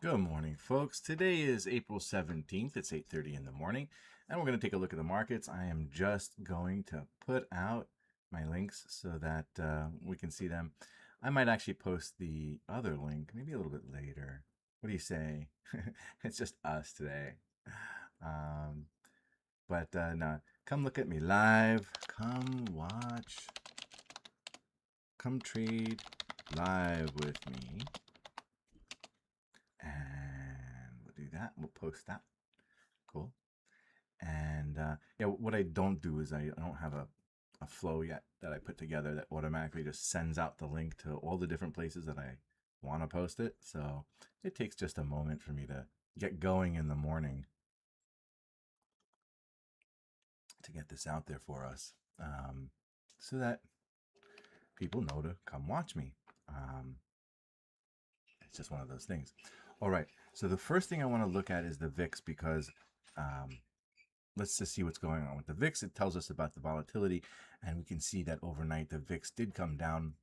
Good morning, folks. Today is April 17th. It's 8:30 in the morning, and we're going to take a look at the markets. I am just going to put out my links so that we can see them. I might actually post the other link maybe a little bit later. What do you say? It's just us today. Um, but no, come look at me live. Come watch. Come trade live with me. And we'll do that. We'll post that. Cool. And yeah, what I don't do is I don't have a flow yet that I put together that automatically just sends out the link to all the different places that I want to post it. So it takes just a moment for me to get going in the morning to get this out there for us, so that people know to come watch me. It's just one of those things. All right. So the first thing I want to look at is the VIX because let's just see what's going on with the VIX. It tells us about the volatility, and we can see that overnight the VIX did come down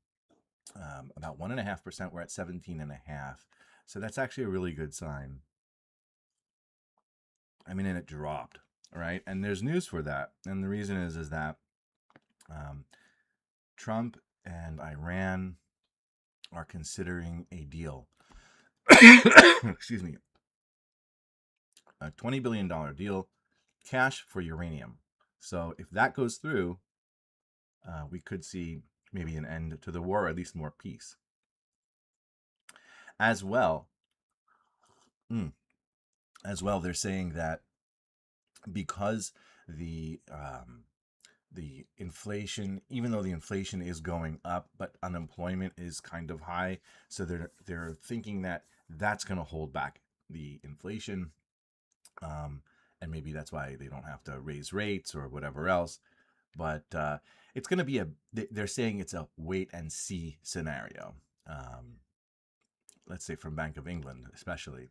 about 1.5%. We're at 17.5, so that's actually a really good sign. I mean, and it dropped, all right. And there's news for that, and the reason is that Trump and Iran are considering a deal. Excuse me, a $20 billion deal, cash for uranium. So if that goes through, we could see maybe an end to the war, or at least more peace. As well, they're saying that because the inflation, even though the inflation is going up, but unemployment is kind of high, so they're thinking that that's going to hold back the inflation, and maybe that's why they don't have to raise rates or whatever else. But it's going to be they're saying it's a wait and see scenario. Let's say from Bank of England, especially.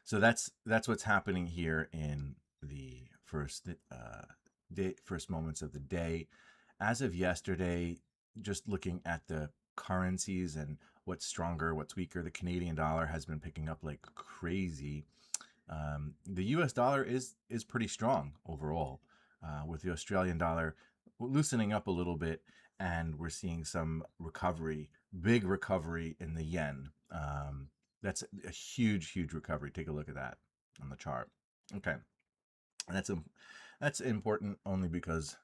So that's what's happening here in the first moments of the day. As of yesterday, just looking at the currencies and what's stronger, what's weaker, the Canadian dollar has been picking up like crazy. The U.S. dollar is pretty strong overall, with the Australian dollar loosening up a little bit, and we're seeing some recovery, big recovery in the yen. That's a huge recovery. Take a look at that on the chart. Okay, and that's important only because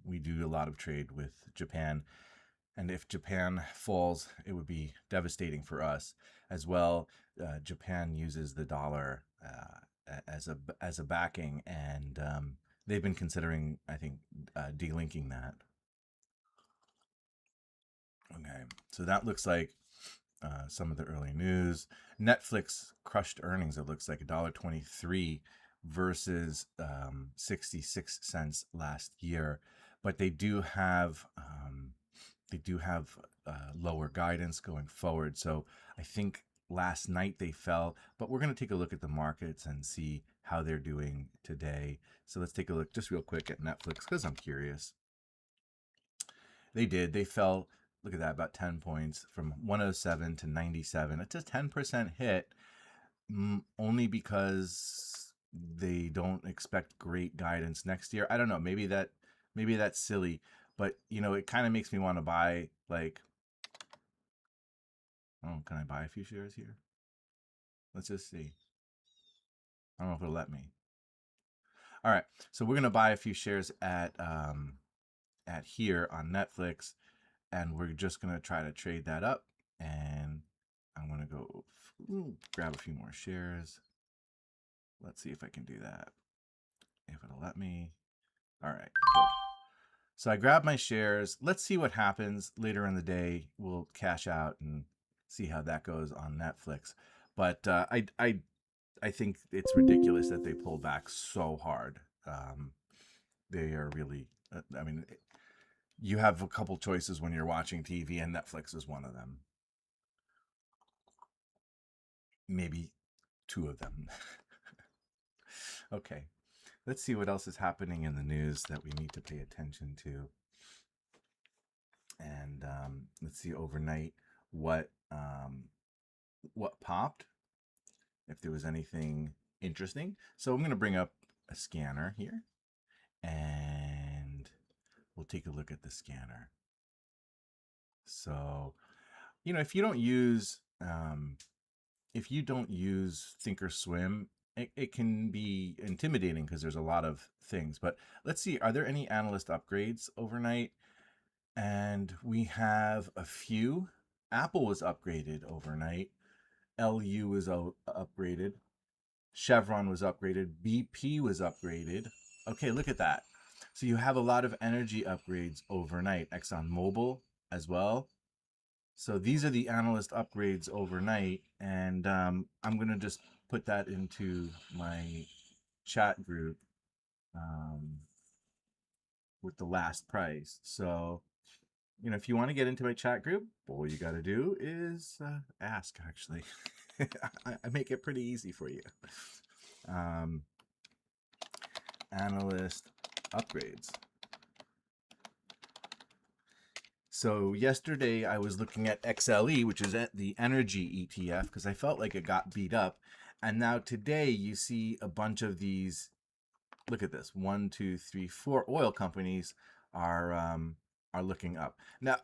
we do a lot of trade with Japan, and if Japan falls, it would be devastating for us as well. Japan uses the dollar as a backing, and they've been considering, I think, delinking that. Okay, so that looks like some of the early news. Netflix crushed earnings. It looks like $1.23 versus 66 cents last year, but they do have lower guidance going forward. So I think last night they fell, but we're going to take a look at the markets and see how they're doing today. So let's take a look just real quick at Netflix because I'm curious. They fell. Look at that, about 10 points from 107 to 97. It's a 10% hit, only because they don't expect great guidance next year. I don't know. Maybe that's silly, but it kind of makes me want to buy, like, oh, can I buy a few shares here? Let's just see. I don't know if it'll let me. All right, so we're gonna buy a few shares at here on Netflix, and we're just gonna try to trade that up. And I'm gonna go grab a few more shares. Let's see if I can do that. If it'll let me. All right, cool. So I grab my shares. Let's see what happens later in the day. We'll cash out and see how that goes on Netflix. But I think it's ridiculous that they pulled back so hard. They are really. I mean, you have a couple choices when you're watching TV, and Netflix is one of them. Maybe two of them. Okay, let's see what else is happening in the news that we need to pay attention to. And let's see overnight what what popped, if there was anything interesting. So I'm going to bring up a scanner here, and we'll take a look at the scanner. So, you know, if you don't use Thinkorswim, it can be intimidating because there's a lot of things. But let's see, are there any analyst upgrades overnight? And we have a few. Apple was upgraded overnight. LU was upgraded. Chevron was upgraded. BP was upgraded. Okay, look at that. So you have a lot of energy upgrades overnight. ExxonMobil as well. So these are the analyst upgrades overnight. And I'm going to just put that into my chat group with the last price. So, you know, if you want to get into my chat group, all you got to do is ask, actually. I make it pretty easy for you. Analyst upgrades. So yesterday I was looking at XLE, which is the energy ETF, because I felt like it got beat up. And now today you see a bunch of these. Look at this. 1, 2, 3, 4 oil companies are looking up. Now,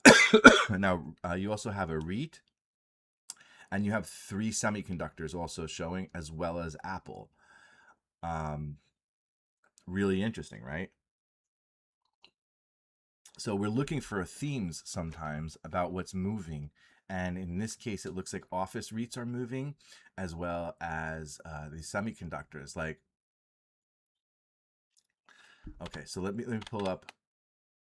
you also have a REIT, and you have 3 semiconductors also showing, as well as Apple. Really interesting, right? So we're looking for themes sometimes about what's moving. And in this case, it looks like office REITs are moving, as well as the semiconductors. Like, okay, so let me pull up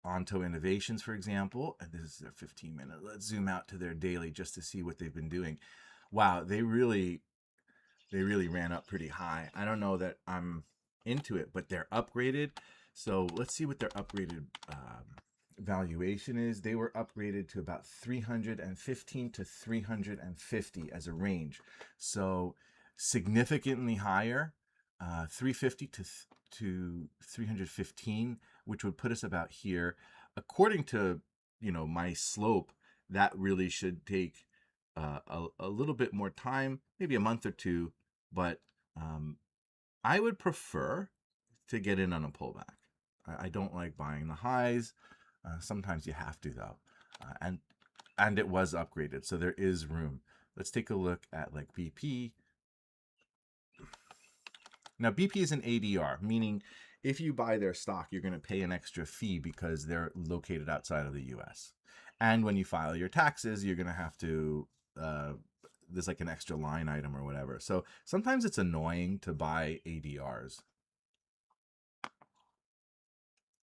Onto Innovations, for example. And this is their 15-minute. Let's zoom out to their daily just to see what they've been doing. Wow, they really ran up pretty high. I don't know that I'm into it, but they're upgraded. So let's see what their upgraded valuation is. They were upgraded to about 315 to 350 as a range. So significantly higher, 350 to 315, which would put us about here. According to, you know, my slope, that really should take a little bit more time, maybe a month or two, but I would prefer to get in on a pullback. I don't like buying the highs. Sometimes you have to, though. And it was upgraded, so there is room. Let's take a look at like BP. Now, BP is an ADR, meaning if you buy their stock, you're going to pay an extra fee because they're located outside of the US. And when you file your taxes, you're going to have to, there's like an extra line item or whatever. So sometimes it's annoying to buy ADRs.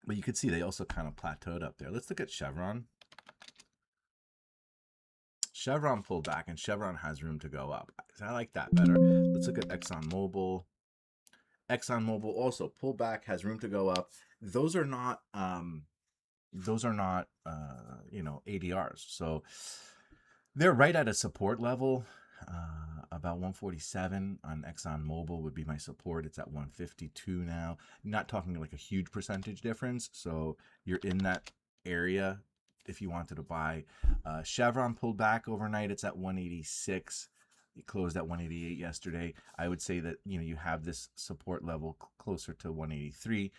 But you could see they also kind of plateaued up there. Let's look at Chevron. Chevron pulled back, and Chevron has room to go up. I like that better. Let's look at ExxonMobil. ExxonMobil also pulled back, has room to go up. Those are not you know, ADRs. So they're right at a support level. About 147 on ExxonMobil would be my support. It's at 152 now. I'm not talking like a huge percentage difference. So you're in that area if you wanted to buy. Chevron pulled back overnight. It's at 186. It closed at 188 yesterday. I would say that, you know, you have this support level closer to 183.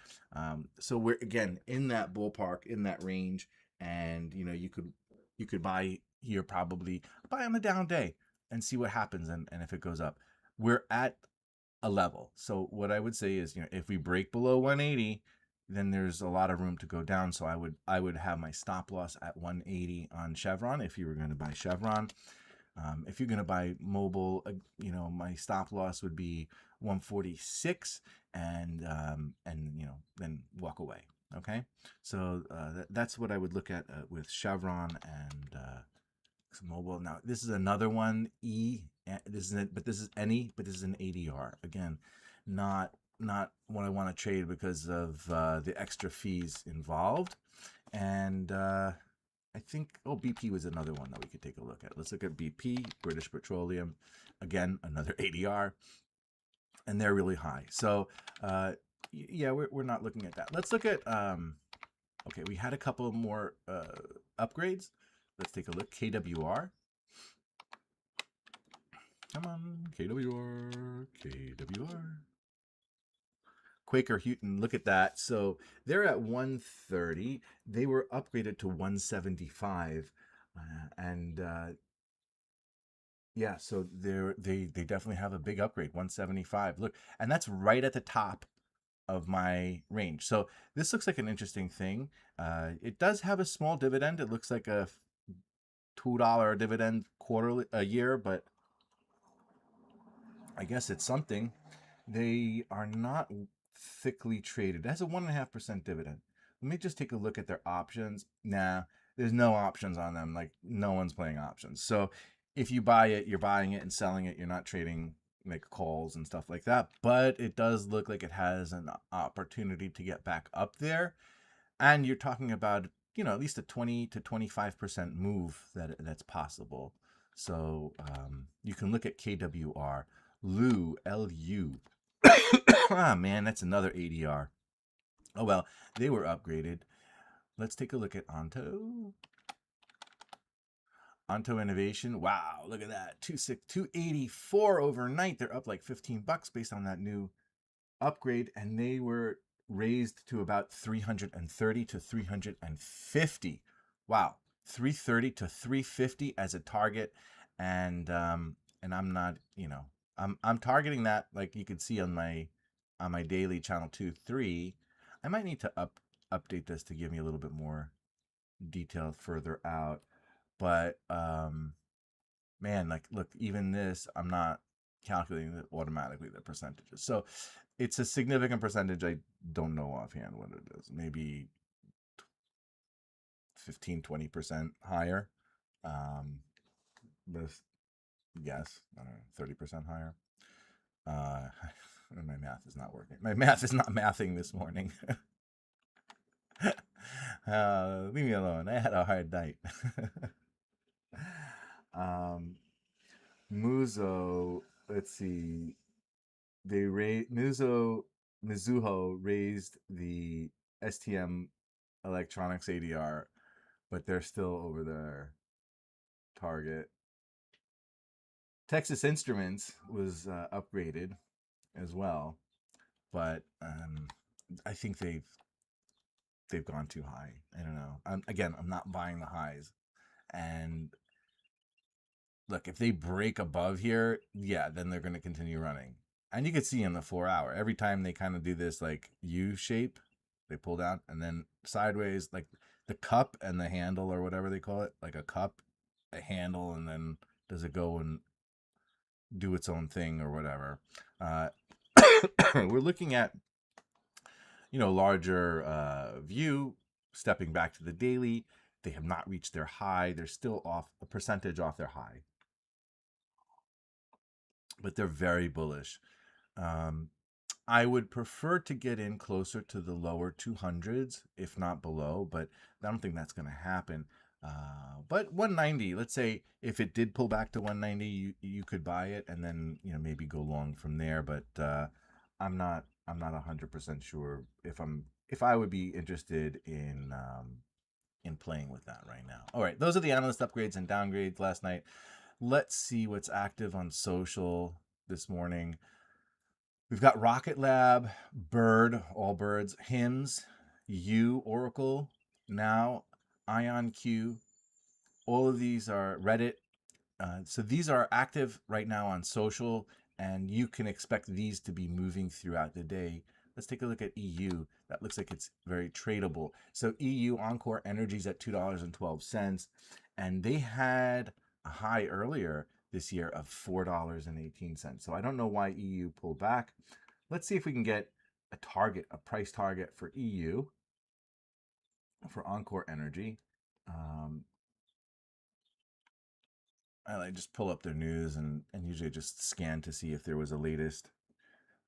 So we're again in that ballpark, in that range, and you know, you could buy here, probably buy on the down day and see what happens, and if it goes up. We're at a level. So what I would say is, you know, if we break below 180, then there's a lot of room to go down. So I would have my stop loss at 180 on Chevron if you were going to buy Chevron. If you're going to buy mobile, you know, my stop loss would be 146, and you know, then walk away. Okay, so that's what I would look at with Chevron and mobile. Now this is another one. This is an ADR. Again, not what I want to trade because of the extra fees involved. And I think, BP was another one that we could take a look at. Let's look at BP, British Petroleum. Again, another ADR. And they're really high. So, yeah, we're not looking at that. Let's look at, okay, we had a couple more upgrades. Let's take a look. KWR. Come on, KWR, KWR. Quaker Houghton, look at that. So they're at 130. They were upgraded to 175. And yeah, so they definitely have a big upgrade, 175. Look, and that's right at the top of my range. So this looks like an interesting thing. It does have a small dividend. It looks like a $2 dividend quarterly a year, but I guess it's something. They are not thickly traded. It has a 1.5% dividend. Let me just take a look at their options. Nah, there's no options on them. Like no one's playing options. So if you buy it, you're buying it and selling it. You're not trading like calls and stuff like that. But it does look like it has an opportunity to get back up there. And you're talking about, at least a 20 to 25% move that's possible. So you can look at KWR, LU, LU. Ah, man, that's another ADR. Oh, well, they were upgraded. Let's take a look at Onto. Onto Innovation. Wow, look at that. 284 overnight. They're up like $15 based on that new upgrade, and they were raised to about 330 to 350. Wow, 330 to 350 as a target, and I'm not, I'm targeting that, like you can see on my daily channel 2-3. I might need to update this to give me a little bit more detail further out, but man, like look, even this, I'm not calculating it automatically the percentages. So it's a significant percentage. I don't know offhand what it is. Maybe 15-20% higher. This guess, I don't know, 30% higher. My math is not working. My math is not mathing this morning. Leave me alone. I had a hard night. Muzo, let's see. Mizuho raised the STM electronics ADR, but they're still over their target. Texas Instruments was upgraded as well, but I think they've gone too high. I don't know. I'm not buying the highs, and look, if they break above here, yeah, then they're going to continue running. And you can see in the 4 hour, every time they kind of do this like U shape, they pull down and then sideways, like the cup and the handle or whatever they call it, like a cup, a handle, and then does it go and do its own thing or whatever. We're looking at, larger view, stepping back to the daily. They have not reached their high. They're still off a percentage off their high, but they're very bullish. Um, I would prefer to get in closer to the lower 200s, if not below, but I don't think that's going to happen. But 190, let's say if it did pull back to 190, you could buy it and then maybe go long from there. But I'm not 100% sure if I would be interested in playing with that right now. All right, those are the analyst upgrades and downgrades last night. Let's see what's active on social this morning. We've got Rocket Lab, Bird, all birds, Hymns, Oracle, Now, IonQ. All of these are Reddit. So these are active right now on social, and you can expect these to be moving throughout the day. Let's take a look at EU. That looks like it's very tradable. So EU Encore Energy's at $2.12, and they had a high earlier this year of $4.18. So I don't know why EU pulled back. Let's see if we can get a price target for EU for Encore Energy. I just pull up their news and usually just scan to see if there was a latest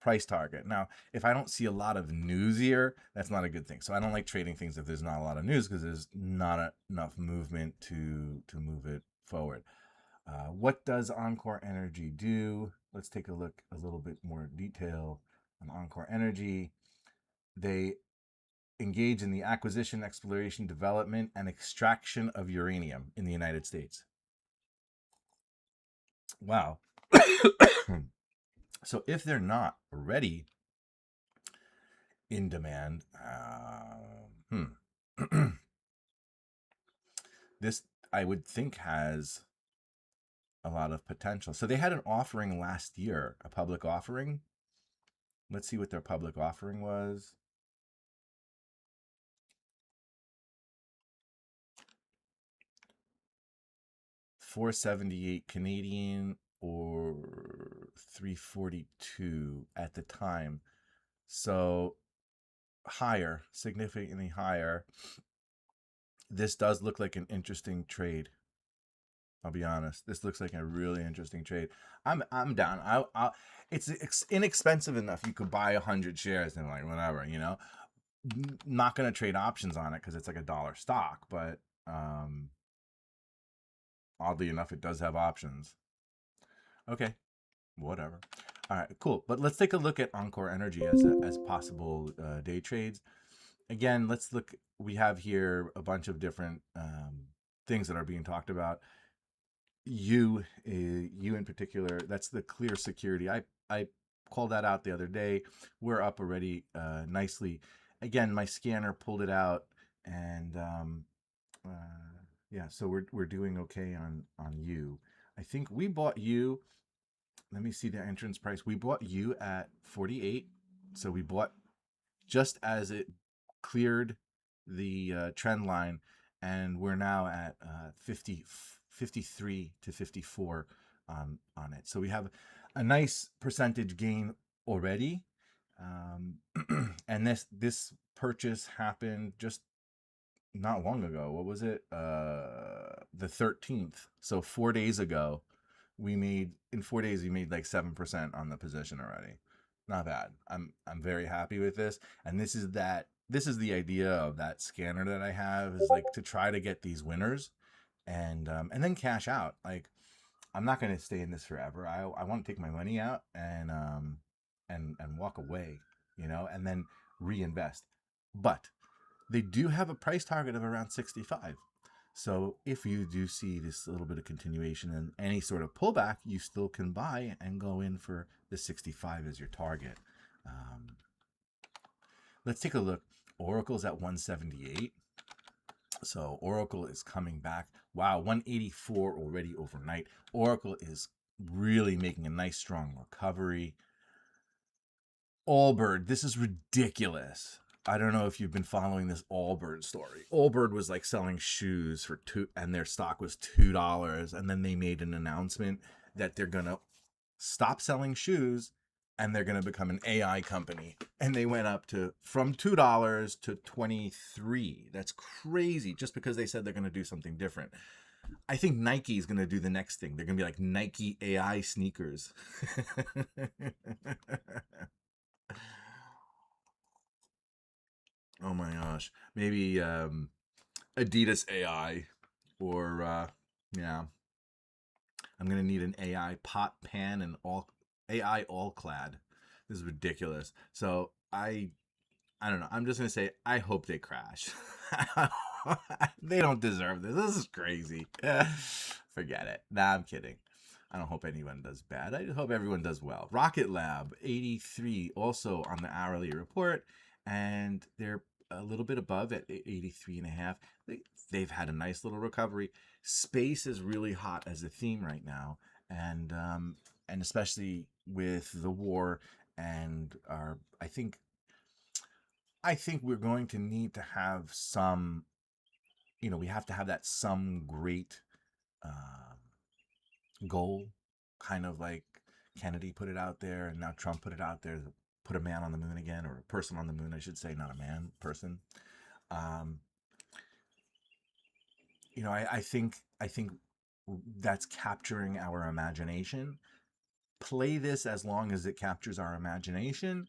price target. Now, if I don't see a lot of news here, that's not a good thing. So I don't like trading things if there's not a lot of news because there's not enough movement to move it forward. What does Encore Energy do? Let's take a look a little bit more detail on Encore Energy. They engage in the acquisition, exploration, development, and extraction of uranium in the United States. Wow. So if they're not already in demand, this I would think has a lot of potential. So they had an offering last year, a public offering. Let's see what their public offering was. $478 Canadian or 342 at the time. So higher, significantly higher. This does look like an interesting trade. I'll be honest. This looks like a really interesting trade. I'm down. It's inexpensive enough. You could buy 100 shares and like whatever, you know. Not gonna trade options on it because it's like $1 stock, but oddly enough, it does have options. Okay, whatever. All right, cool. But let's take a look at Encore Energy as possible day trades. Again, let's look. We have here a bunch of different things that are being talked about. You in particular, that's the clear security. I called that out the other day. We're up already nicely. Again, my scanner pulled it out, and yeah, so we're doing okay on you. I think we bought you. Let me see the entrance price. We bought you at 48. So we bought just as it cleared the trend line, and we're now at 53 to 54 on it. So we have a nice percentage gain already. And this purchase happened just not long ago. What was it? The 13th. So 4 days ago, in 4 days we made like 7% on the position already. Not bad. I'm very happy with this. And this is the idea of that scanner that I have, is like to try to get these winners and then cash out. Like, I'm not going to stay in this forever. I want to take my money out and walk away, you know, and then reinvest. But they do have a price target of around 65. So if you do see this little bit of continuation and any sort of pullback, you still can buy and go in for the 65 as your target. Let's take a look. Oracle's at 178. So Oracle is coming back. Wow, 184 already overnight. Oracle is really making a nice strong recovery. Allbird, this is ridiculous. I don't know if you've been following this Allbird story. Allbird was like selling shoes for $2, and their stock was $2, and then they made an announcement that they're gonna stop selling shoes and they're gonna become an AI company. And they went up from $2 to 23. That's crazy, just because they said they're gonna do something different. I think Nike is gonna do the next thing. They're gonna be like Nike AI sneakers. Oh my gosh. Maybe Adidas AI, or yeah. I'm gonna need an AI pot pan and all AI all clad. This is ridiculous. So I don't know. I'm just gonna say I hope they crash. They don't deserve this. This is crazy. Forget it. Nah, I'm kidding. I don't hope anyone does bad. I hope everyone does well. Rocket Lab 83 also on the hourly report, and they're a little bit above at 83 and a half. They've had a nice little recovery. Space is really hot as a theme right now, and especially with the war and our I think we're going to need to have some, we have to have that some great goal, kind of like Kennedy put it out there, and now Trump put it out there, put a man on the moon again, or a person on the moon, I should say, not a man, person. I think that's capturing our imagination. Play this as long as it captures our imagination,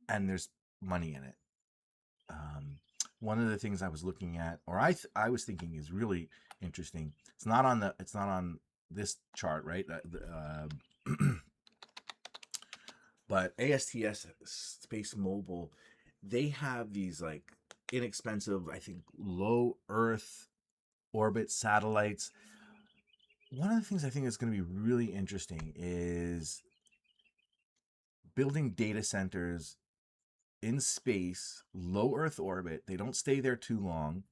and there's money in it. One of the things I was looking at, or I was thinking, is really interesting. It's not on this chart, right? But ASTS Space Mobile, they have these like inexpensive, I think, low Earth orbit satellites. one of the things I think is going to be really interesting is building data centers in space, low Earth orbit. They don't stay there too long.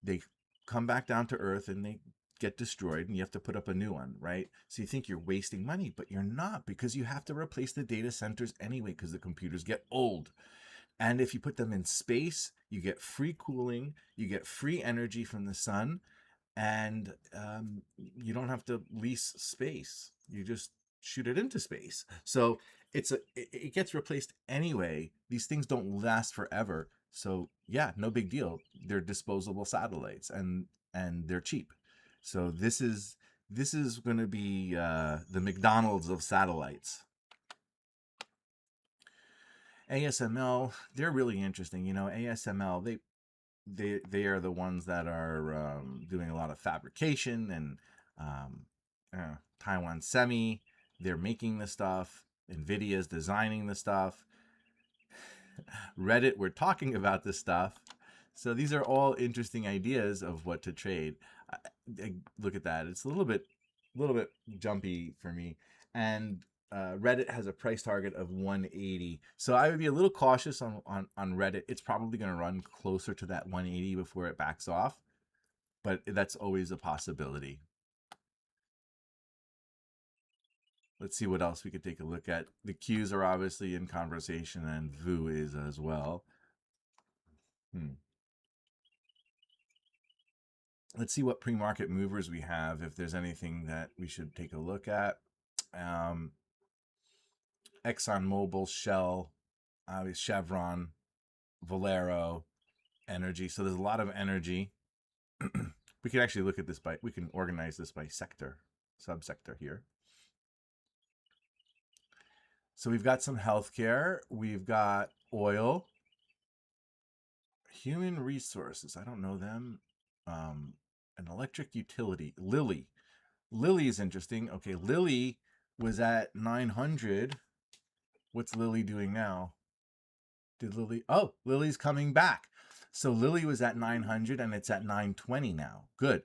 They come back down to Earth and they get destroyed, and you have to put up a new one, right? So you think you're wasting money, but you're not, because you have to replace the data centers anyway because the computers get old. And if you put them in space, you get free cooling, you get free energy from the sun, and you don't have to lease space. You just shoot it into space. So it gets replaced anyway. These things don't last forever. So yeah, no big deal. They're disposable satellites, and they're cheap. So this is going to be the McDonald's of satellites. ASML, they're really interesting. ASML, they are the ones that are doing a lot of fabrication, and Taiwan Semi, they're making the stuff. NVIDIA's designing the stuff. Reddit, we're talking about this stuff. So these are all interesting ideas of what to trade. Look at that. It's a little bit jumpy for me. And Reddit has a price target of 180. So I would be a little cautious on Reddit. It's probably going to run closer to that 180 before it backs off. But that's always a possibility. Let's see what else we could take a look at. The Qs are obviously in conversation, and VU is as well. Let's see what pre-market movers we have, if there's anything that we should take a look at. ExxonMobil, Shell, Chevron, Valero, energy. So there's a lot of energy. We can actually look at this we can organize this by sector, subsector here. So we've got some healthcare, we've got oil, human resources, I don't know them, an electric utility, Lilly. Lilly is interesting. Okay, Lilly was at 900. What's Lilly doing now? Lilly's coming back. So Lilly was at 900 and it's at 920 now. Good.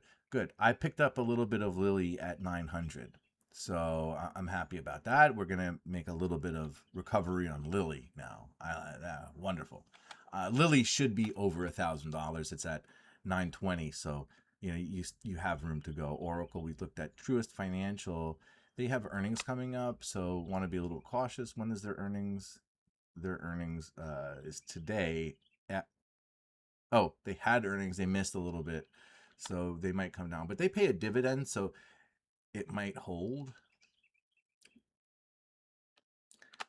I picked up a little bit of Lilly at 900. So I'm happy about that. We're going to make a little bit of recovery on Lilly now. Wonderful. Lilly should be over $1,000. It's at 920. So, you have room to go. Oracle, we looked at. Truist Financial, they have earnings coming up. So want to be a little cautious. When is their earnings? Their earnings is today. They had earnings. They missed a little bit. So they might come down. But they pay a dividend, so it might hold.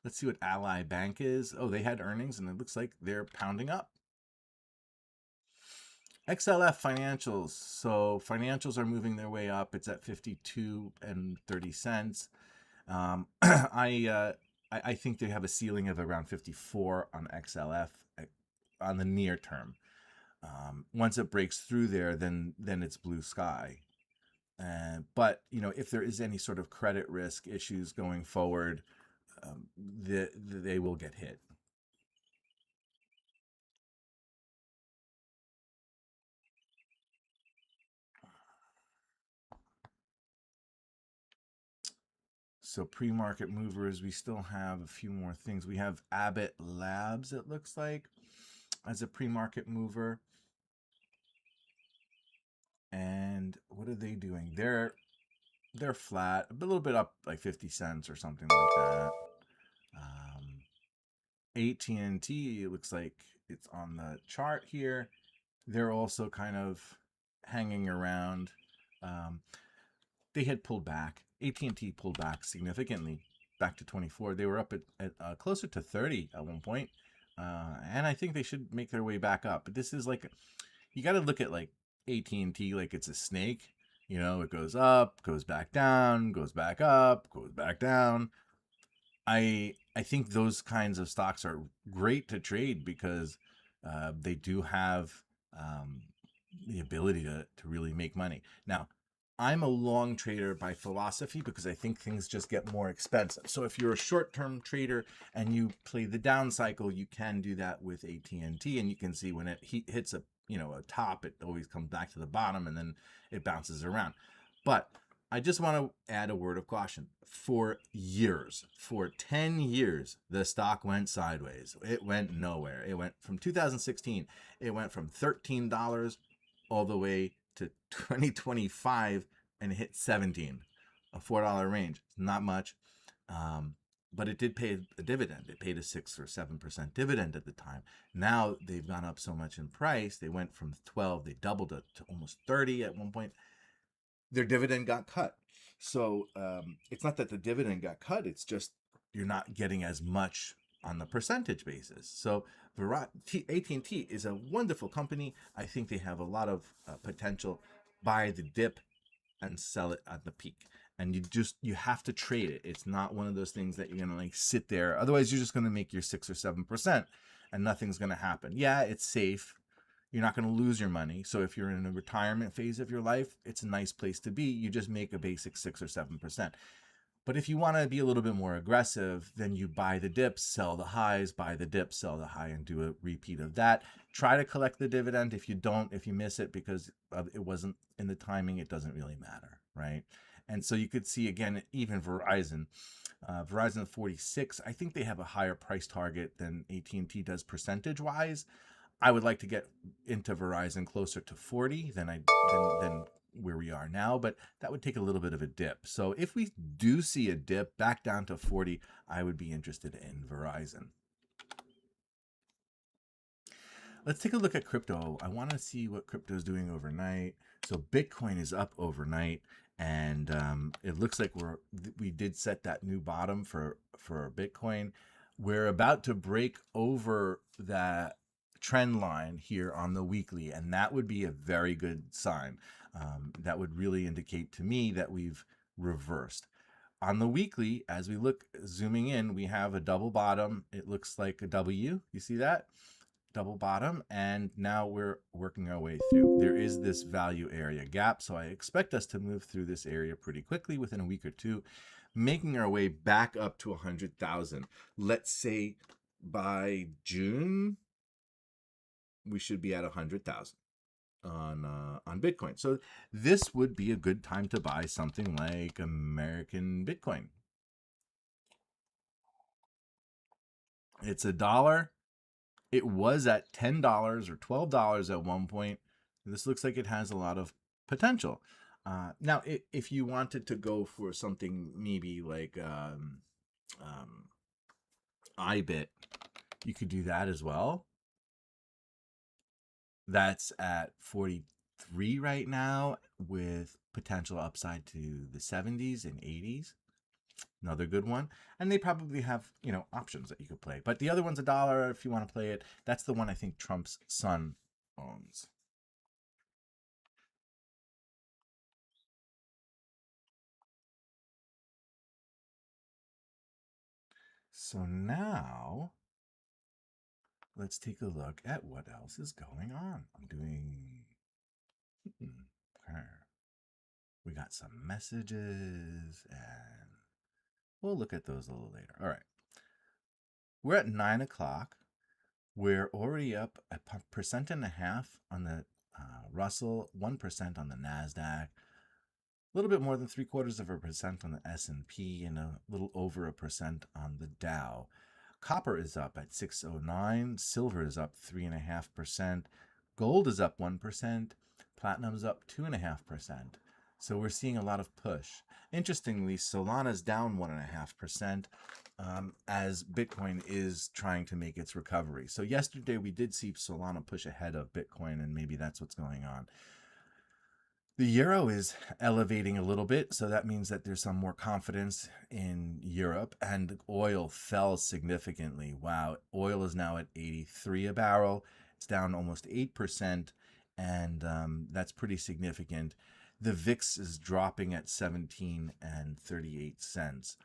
Let's see what Ally Bank is. They had earnings, and it looks like they're pounding up. XLF financials. So financials are moving their way up. It's at 52.30 cents. I think they have a ceiling of around 54 on XLF on the near term. Once it breaks through there, then it's blue sky. But if there is any sort of credit risk issues going forward, they will get hit. So pre-market movers, we still have a few more things. We have Abbott Labs, it looks like, as a pre-market mover. And what are they doing? They're flat, a little bit up, like 50 cents or something like that. AT&T, it looks like it's on the chart here. They're also kind of hanging around. They had pulled back. AT&T pulled back significantly, back to 24. They were up at closer to 30 at one point. And I think they should make their way back up. But this is like, you got to look at like AT&T like it's a snake. It goes up, goes back down, goes back up, goes back down. I think those kinds of stocks are great to trade because they do have the ability to really make money. Now, I'm a long trader by philosophy because I think things just get more expensive. So if you're a short-term trader and you play the down cycle, you can do that with AT&T, and you can see when it hits a top, it always comes back to the bottom and then it bounces around. But I just want to add a word of caution. For years, for 10 years, the stock went sideways. It went nowhere. It went from 2016, it went from $13 all the way to 2025 and hit 17, a $4 range. Not much. But it did pay a dividend. It paid a 6 or 7% dividend at the time. Now they've gone up so much in price. They went from 12, they doubled it to almost 30 at one point. Their dividend got cut. So it's not that the dividend got cut, it's just you're not getting as much on the percentage basis. So AT&T is a wonderful company. I think they have a lot of potential. Buy the dip and sell it at the peak. And you have to trade it. It's not one of those things that you're gonna like sit there. Otherwise, you're just gonna make your 6 or 7%, and nothing's gonna happen. Yeah, it's safe. You're not going to lose your money. So if you're in a retirement phase of your life, it's a nice place to be. You just make a basic 6 or 7%. But if you want to be a little bit more aggressive, then you buy the dips, sell the highs, buy the dip, sell the high, and do a repeat of that. Try to collect the dividend. If you miss it because it wasn't in the timing, it doesn't really matter, right? And so you could see, again, even Verizon. Verizon 46, I think they have a higher price target than AT&T does percentage-wise. I would like to get into Verizon closer to 40 than where we are now, but that would take a little bit of a dip. So if we do see a dip back down to 40, I would be interested in Verizon. Let's take a look at crypto. I want to see what crypto is doing overnight. So Bitcoin is up overnight, and it looks like we did set that new bottom for Bitcoin. We're about to break over that trend line here on the weekly, and that would be a very good sign. That would really indicate to me that we've reversed. On the weekly, as we look zooming in, we have a double bottom. It looks like a W. You see that? Double bottom, and now we're working our way through. There is this value area gap, so I expect us to move through this area pretty quickly within a week or two, making our way back up to 100,000. Let's say by June, we should be at 100,000 on Bitcoin. So this would be a good time to buy something like American Bitcoin. It's $1. It was at $10 or $12 at one point. This looks like it has a lot of potential. Now, if you wanted to go for something maybe like iBit, you could do that as well. That's at 43 right now with potential upside to the 70s and 80s. Another good one. And they probably have, options that you could play. But the other one's $1 if you want to play it. That's the one I think Trump's son owns. So now let's take a look at what else is going on. I'm doing we got some messages, and we'll look at those a little later. All right. We're at 9 o'clock. We're already up 1.5% on the Russell, 1% on the NASDAQ, a little bit more than 0.75% on the S&P, and a little over 1% on the Dow. Copper is up at 609. Silver is up 3.5%. Gold is up 1%. Platinum is up 2.5%. So we're seeing a lot of push. Interestingly, Solana's down 1.5%. As Bitcoin is trying to make its recovery. So yesterday we did see Solana push ahead of Bitcoin, and maybe that's what's going on. The euro is elevating a little bit, so that means that there's some more confidence in Europe, and oil fell significantly. Wow, oil is now at 83 a barrel. It's down almost 8%, and that's pretty significant. The VIX is dropping at 17 and 38 cents.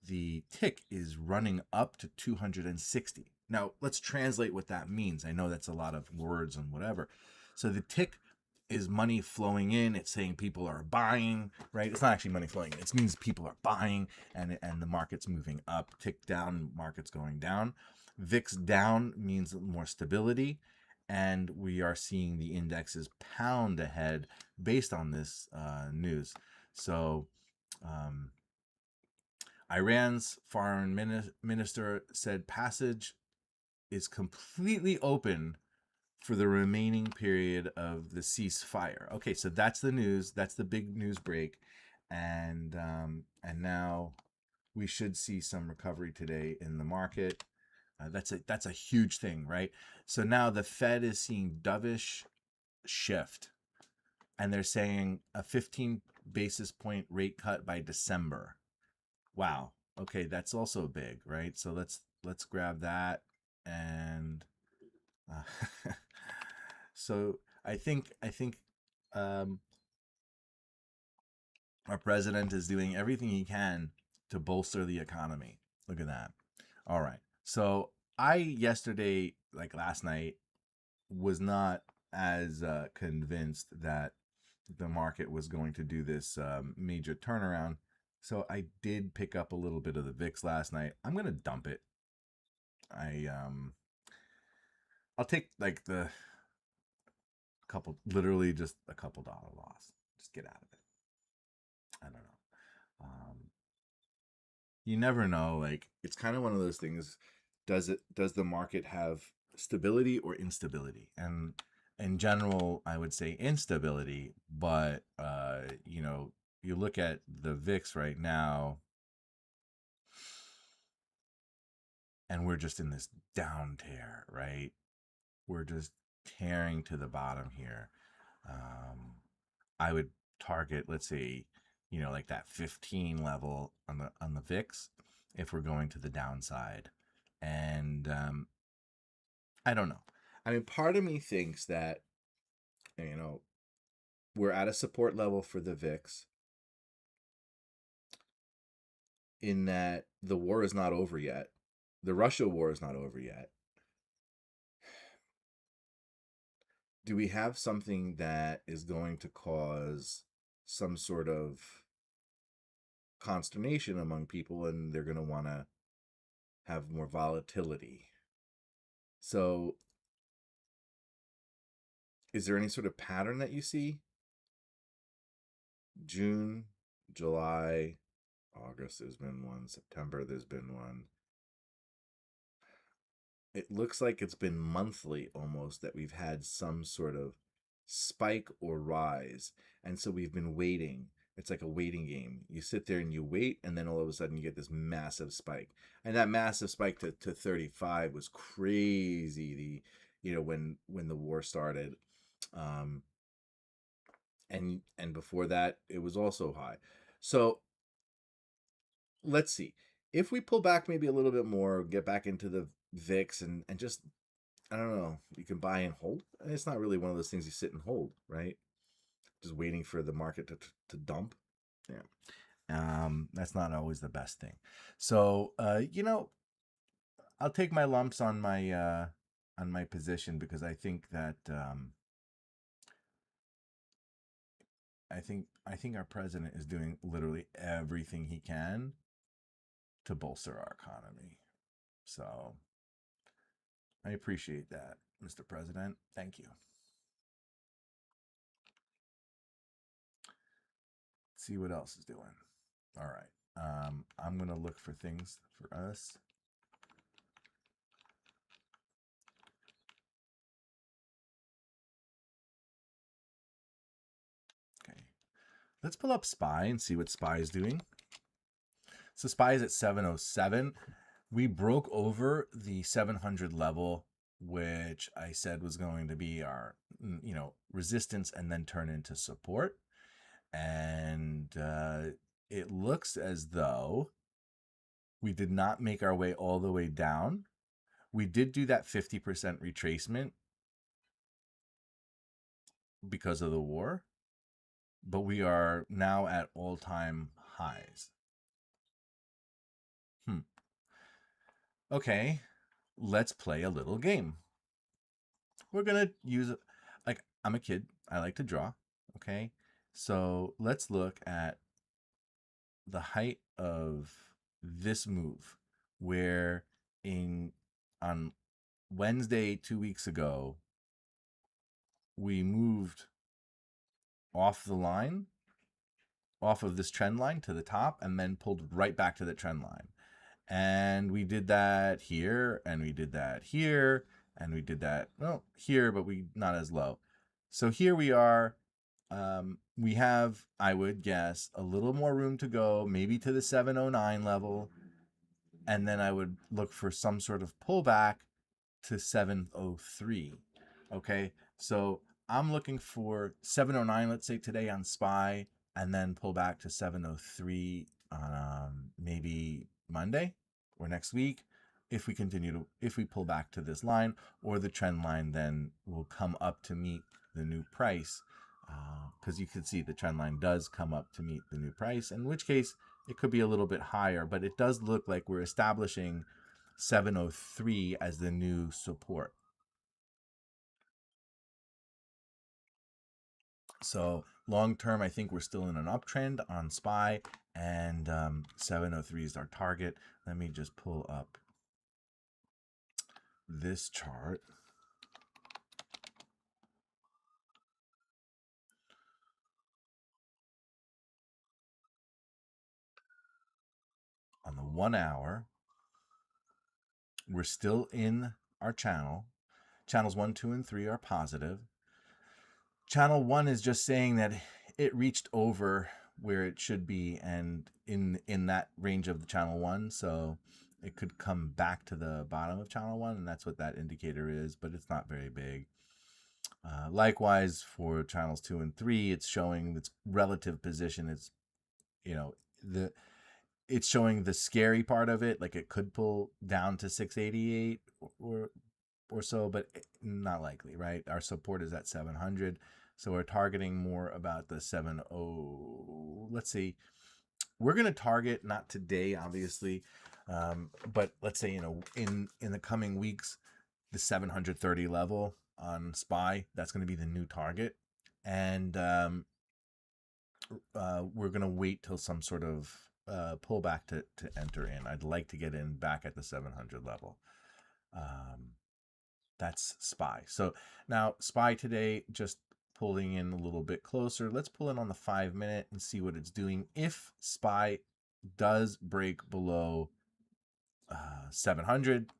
The tick is running up to 260. Now, let's translate what that means. I know that's a lot of words and whatever. So the tick is money flowing in. It's saying people are buying, right? It's not actually money flowing in. It means people are buying, and the market's moving up. Tick down, market's going down. VIX down means more stability, and we are seeing the indexes pound ahead based on this news. So Iran's foreign minister said passage is completely open for the remaining period of the ceasefire. Okay, so that's the news. That's the big news break, and now we should see some recovery today in the market. That's a huge thing, right? So now the Fed is seeing dovish shift, and they're saying a 15 basis point rate cut by December. Wow. Okay, that's also big, right? So let's grab that and so I think um, our president is doing everything he can to bolster the economy. Look at that. All right. So I yesterday, like last night, was not as convinced that the market was going to do this major turnaround. So I did pick up a little bit of the VIX last night. I'm gonna dump it. I'll take like the couple, literally just a couple dollar loss. Just get out of it. I don't know. You never know. Like it's kind of one of those things. Does the market have stability or instability? And in general, I would say instability. But you look at the VIX right now, and we're just in this down tear, right? We're just tearing to the bottom here. I would target, let's say, like that 15 level on the VIX if we're going to the downside. And I don't know. I mean, part of me thinks that we're at a support level for the VIX in that the war is not over yet. The Russia war is not over yet. Do we have something that is going to cause some sort of consternation among people and they're going to want to have more volatility? So, is there any sort of pattern that you see? June, July, August, there's been one. September, there's been one. It looks like it's been monthly almost that we've had some sort of spike or rise. And so we've been waiting. It's like a waiting game. You sit there and you wait, and then all of a sudden you get this massive spike. And that massive spike to 35 was crazy. When the war started. Um, and before that it was also high. So let's see. If we pull back maybe a little bit more, get back into the VIX and just I don't know, you can buy and hold. It's not really one of those things you sit and hold, right? Just waiting for the market to dump. Yeah. That's not always the best thing. So I'll take my lumps on my position because I think that I think our president is doing literally everything he can to bolster our economy. So I appreciate that, Mr. President. Thank you. Let's see what else is doing. All right. I'm going to look for things for us. Okay. Let's pull up SPY and see what SPY is doing. So SPY is at 707. We broke over the 700 level, which I said was going to be our, resistance and then turn into support. And it looks as though we did not make our way all the way down. We did do that 50% retracement because of the war, but we are now at all-time highs. Okay, let's play a little game. We're going to use, like, I'm a kid. I like to draw. Okay, so let's look at the height of this move where on Wednesday 2 weeks ago, we moved off the line off of this trend line to the top and then pulled right back to the trend line. And we did that here, and we did that here, and we did that, well, here, but we not as low. So here we are. We have, I would guess, a little more room to go, maybe to the 709 level. And then I would look for some sort of pullback to 703. Okay, so I'm looking for 709, let's say today on SPY, and then pull back to 703 on maybe Monday or next week. If we pull back to this line, or the trend line then will come up to meet the new price, because you can see the trend line does come up to meet the new price, in which case it could be a little bit higher, but it does look like we're establishing 703 as the new support. So long term, I think we're still in an uptrend on SPY, and 703 is our target. Let me just pull up this chart. On the 1 hour, we're still in our channel. Channels 1, 2, and 3 are positive. Channel 1 is just saying that it reached over where it should be, and in that range of the channel 1, so it could come back to the bottom of channel 1, and that's what that indicator is, but it's not very big. Likewise, for channels 2 and 3, it's showing its relative position. It's, it's showing the scary part of it, like it could pull down to 688 or so, but not likely, right? Our support is at 700, so we're targeting more about the 70. Let's see, we're going to target, not today, obviously, but let's say, in the coming weeks, the 730 level on SPY, that's going to be the new target. And we're going to wait till some sort of pullback to enter in. I'd like to get in back at the 700 level. That's SPY. So now SPY today just pulling in a little bit closer. Let's pull in on the 5-minute and see what it's doing. If SPY does break below 700,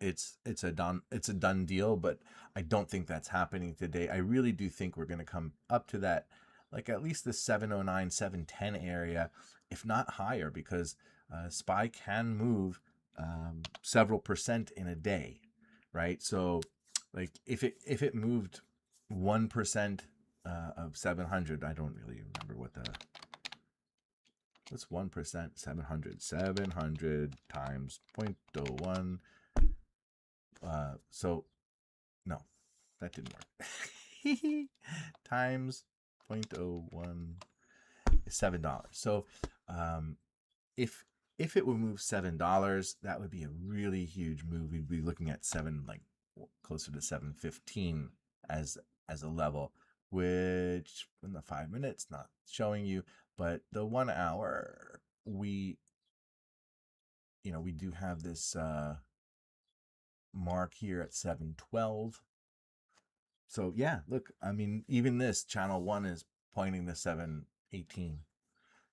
it's a done deal, but I don't think that's happening today. I really do think we're going to come up to that, like at least the 709, 710 area, if not higher, because SPY can move several percent in a day, right? So like if it moved 1% of 700, I don't really remember what's 1%, 700 times 0.01. So no, that didn't work. Times 0.01 is $7. So if it would move $7, that would be a really huge move. We'd be looking at closer to 715 as a level, which in the 5 minutes not showing you, but the 1 hour, we do have this mark here at 712. So yeah, look, I mean, even this channel 1 is pointing to 718.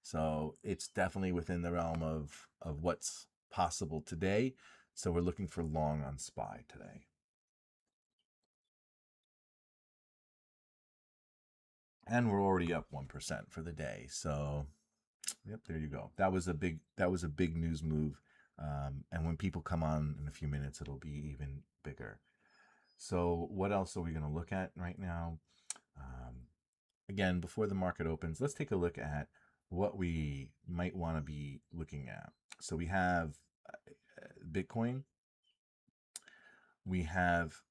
So it's definitely within the realm of what's possible today. So we're looking for long on SPY today. And we're already up 1% for the day. So yep, there you go. That was a big news move. And when people come on in a few minutes, it'll be even bigger. So what else are we going to look at right now? Again, before the market opens, let's take a look at what we might want to be looking at. So we have Bitcoin. We have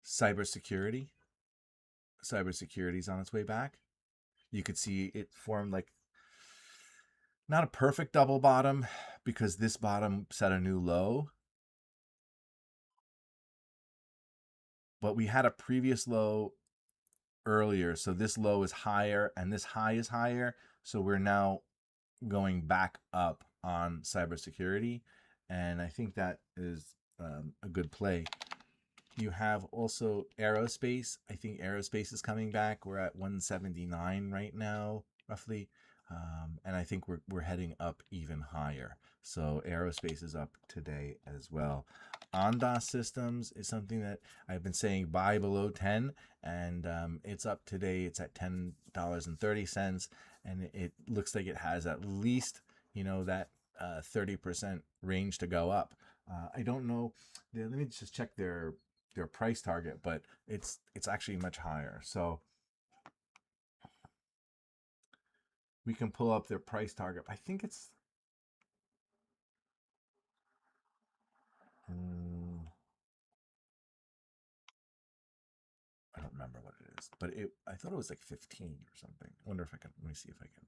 cybersecurity. Cybersecurity is on its way back. You could see it formed like not a perfect double bottom, because this bottom set a new low. But we had a previous low earlier, so this low is higher and this high is higher. So we're now going back up on cybersecurity, and I think that is a good play. You have also aerospace. I think aerospace is coming back. We're at 179 right now, roughly. And I think we're heading up even higher. So aerospace is up today as well. Ondas Systems is something that I've been saying buy below 10, and it's up today. It's at $10.30, and it looks like it has at least, that 30% range to go up. I don't know. Let me just check their price target, but it's actually much higher. So we can pull up their price target. I think it's I don't remember what it is, but I thought it was like 15 or something. I wonder if I can, let me see if I can.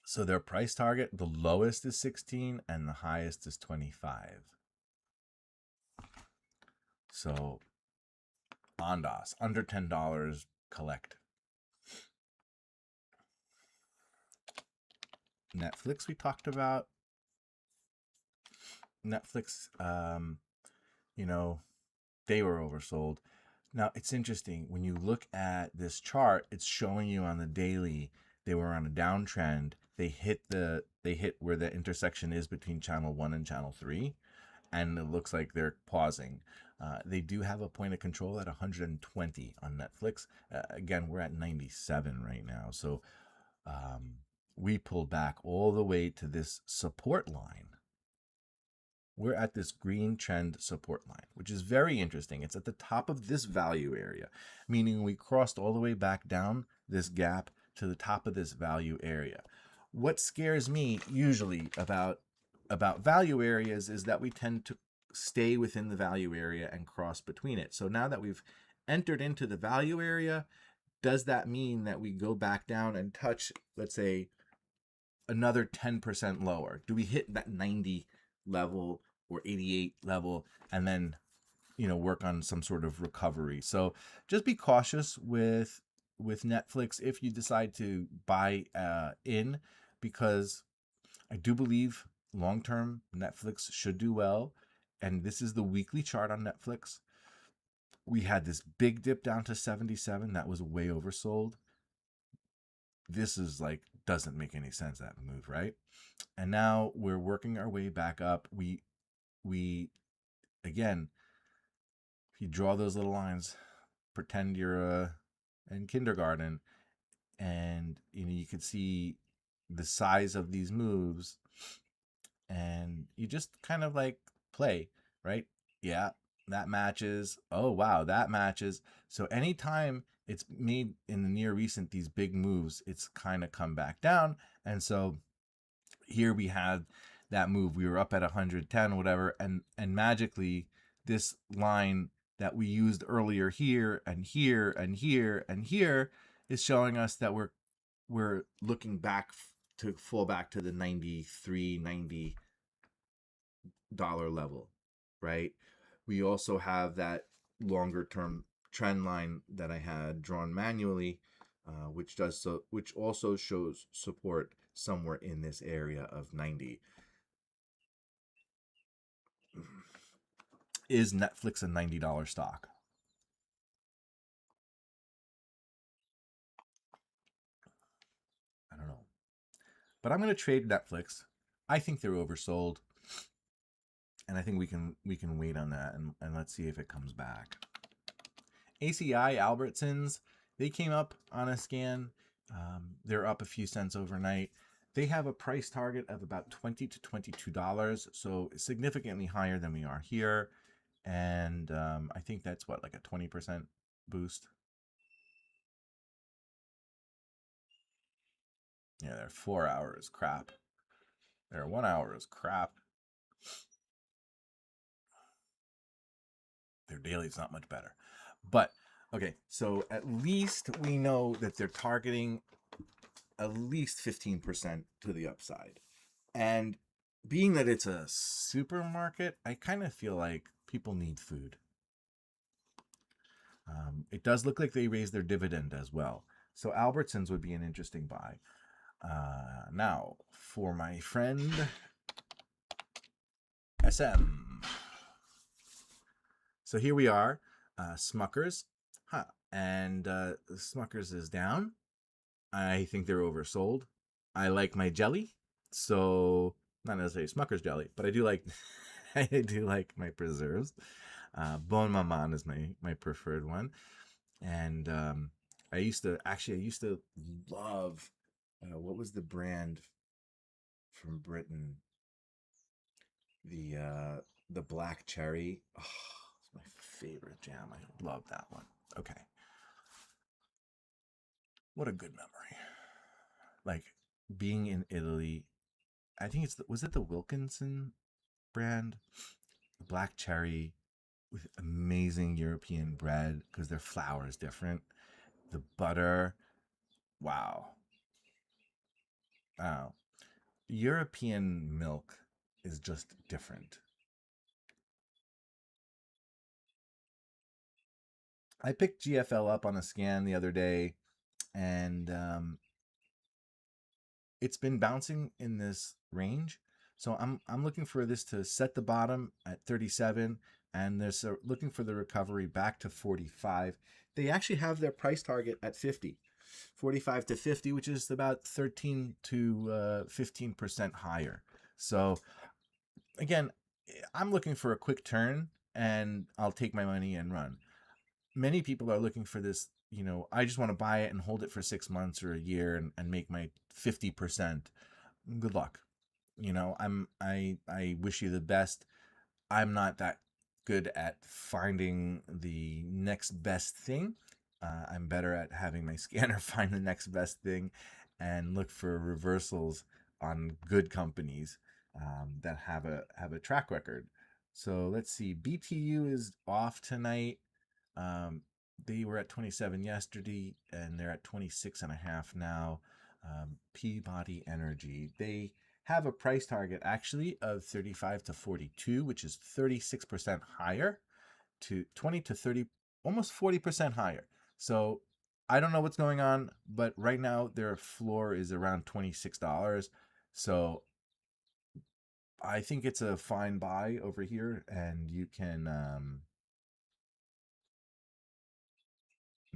So their price target, the lowest is 16 and the highest is 25. So Ondas, under $10, collect. Netflix we talked about. Netflix, they were oversold. Now it's interesting when you look at this chart, it's showing you on the daily they were on a downtrend. They hit where the intersection is between channel 1 and channel 3, and it looks like they're pausing. They do have a point of control at 120 on Netflix. Again, we're at 97 right now. So we pulled back all the way to this support line. We're at this green trend support line, which is very interesting. It's at the top of this value area, meaning we crossed all the way back down this gap to the top of this value area. What scares me usually about value areas is that we tend to stay within the value area and cross between it. So now that we've entered into the value area, does that mean that we go back down and touch, let's say, another 10% lower? Do we hit that 90 level or 88 level and then work on some sort of recovery? So just be cautious with Netflix if you decide to buy in, because I do believe long term Netflix should do well. And this is the weekly chart on Netflix. We had this big dip down to 77 that was way oversold. This is like, doesn't make any sense, that move, right? And now we're working our way back up. We again, if you draw those little lines, pretend you're in kindergarten, and you could see the size of these moves, and you just kind of like play, right? Yeah, that matches. Oh wow, that matches. So anytime it's made in the near recent these big moves, it's kind of come back down. And so here we had that move. We were up at 110 or whatever, and magically this line that we used earlier here and here and here and here is showing us that we're looking back to fall back to the 93, $90 level, right? We also have that longer term trend line that I had drawn manually, which also shows support somewhere in this area of 90. Is Netflix a $90 stock? I don't know. But I'm going to trade Netflix. I think they're oversold. And I think we can wait on that, and let's see if it comes back. ACI, Albertsons, they came up on a scan. They're up a few cents overnight. They have a price target of about $20 to $22, so significantly higher than we are here. And I think that's what, like a 20% boost. Yeah, their 4 hours crap. Their 1 hour is crap. Their daily is not much better. But okay, so at least we know that they're targeting at least 15% to the upside. And being that it's a supermarket, I kind of feel like people need food. It does look like they raised their dividend as well. So Albertsons would be an interesting buy. Now, for my friend SM. So here we are, Smuckers. Huh. And Smuckers is down. I think they're oversold. I like my jelly. So, not necessarily Smucker's jelly, but I do like I do like my preserves. Bon Maman is my preferred one. And I used to love what was the brand from Britain? The black cherry. Oh, it's my favorite jam. I love that one. Okay. What a good memory. Like being in Italy, I think was it the Wilkinson brand? The black cherry with amazing European bread because their flour is different. The butter, wow. Wow. European milk is just different. I picked GFL up on a scan the other day, and it's been bouncing in this range. So I'm looking for this to set the bottom at 37, and they're looking for the recovery back to 45. They actually have their price target at 50, 45 to 50, which is about 13 to 15% higher. So again, I'm looking for a quick turn, and I'll take my money and run. Many people are looking for this, I just want to buy it and hold it for 6 months or a year and make my 50%. Good luck. I wish you the best. I'm not that good at finding the next best thing. I'm better at having my scanner find the next best thing and look for reversals on good companies that have a track record. So let's see. BTU is off tonight. Um, they were at 27 yesterday, and they're at 26 and a half now. Peabody Energy. They have a price target actually of 35 to 42, which is 36% higher, to 20 to 30, almost 40% higher. So I don't know what's going on, but right now their floor is around $26. So I think it's a fine buy over here, and you can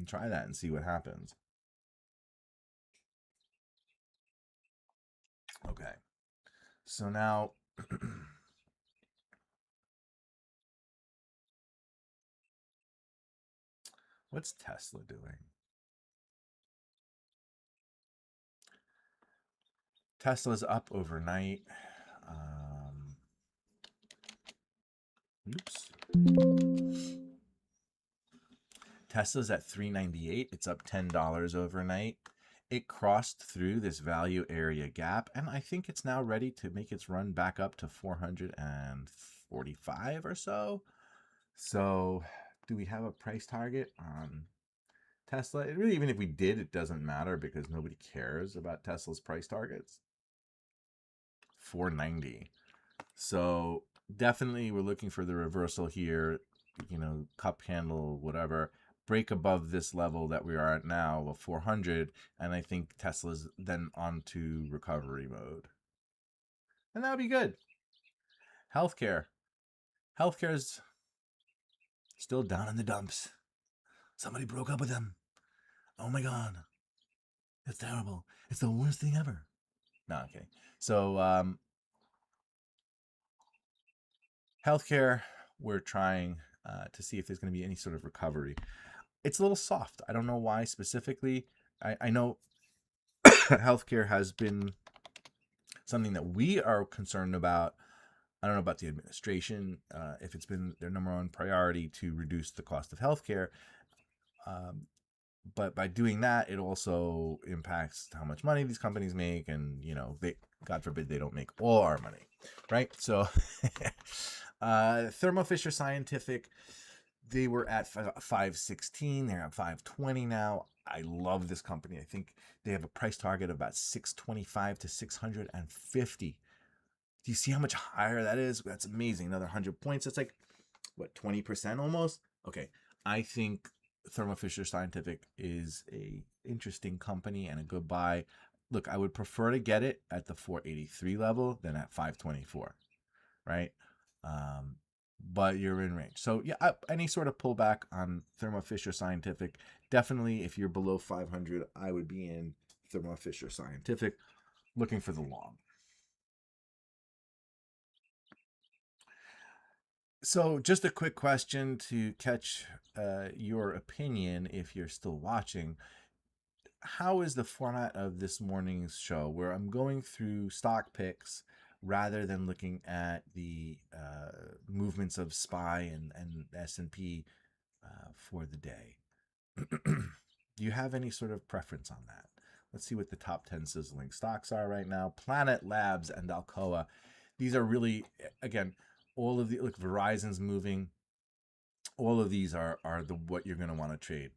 try that and see what happens. Okay. So now, what's Tesla doing? Tesla's up overnight. Oops. Tesla's at 398. It's up $10 overnight. It crossed through this value area gap, and I think it's now ready to make its run back up to 445 or so. So, do we have a price target on Tesla? Really, even if we did, it doesn't matter because nobody cares about Tesla's price targets. 490. So definitely we're looking for the reversal here, cup handle, whatever, break above this level that we are at now of 400. And I think Tesla's then onto recovery mode. And that would be good. Healthcare. Healthcare's still down in the dumps. Somebody broke up with them. Oh my God. It's terrible. It's the worst thing ever. No, I'm kidding. So, healthcare, we're trying to see if there's going to be any sort of recovery. It's a little soft. I don't know why specifically. I know healthcare has been something that we are concerned about. I don't know about the administration, if it's been their number one priority to reduce the cost of healthcare. But by doing that, it also impacts how much money these companies make. And, God forbid they don't make all our money, right? So Thermo Fisher Scientific, they were at 516. They're at 520 now. I love this company. I think they have a price target of about 625 to 650. Do you see how much higher that is? That's amazing. Another 100 points. That's like, what, 20% almost? Okay. I think Thermo Fisher Scientific is a interesting company and a good buy. Look, I would prefer to get it at the 483 level than at 524, right? Um, but you're in range. So yeah, any sort of pullback on Thermo Fisher Scientific, definitely if you're below 500, I would be in Thermo Fisher Scientific looking for the long. So just a quick question to catch your opinion if you're still watching. How is the format of this morning's show where I'm going through stock picks rather than looking at the movements of SPY and S&P for the day? Do you have any sort of preference on that? Let's see what the top 10 sizzling stocks are right now. Planet Labs and Alcoa. These are really, again, all of the, look, Verizon's moving. All of these are the what you're going to want to trade.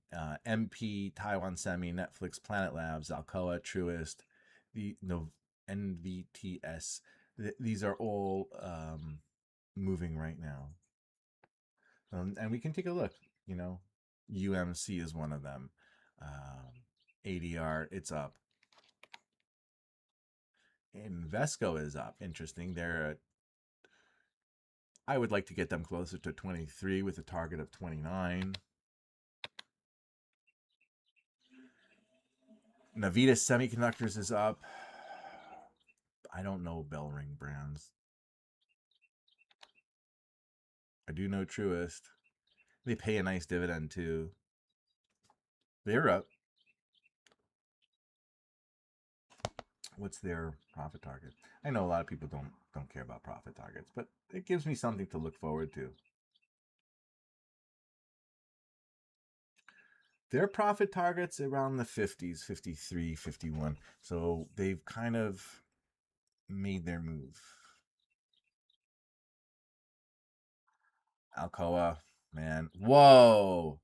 MP, Taiwan Semi, Netflix, Planet Labs, Alcoa, Truist, the NVTS. These are all moving right now. And we can take a look. You know, UMC is one of them. ADR, it's up. Invesco is up. Interesting. I would like to get them closer to 23 with a target of 29. Navitas Semiconductors is up. I don't know bell ring brands. I do know Truist. They pay a nice dividend too. They're up. What's their profit target? I know a lot of people don't care about profit targets, but it gives me something to look forward to. Their profit target's around the 50s, 53, 51. So they've kind of made their move. Alcoa, man. Whoa.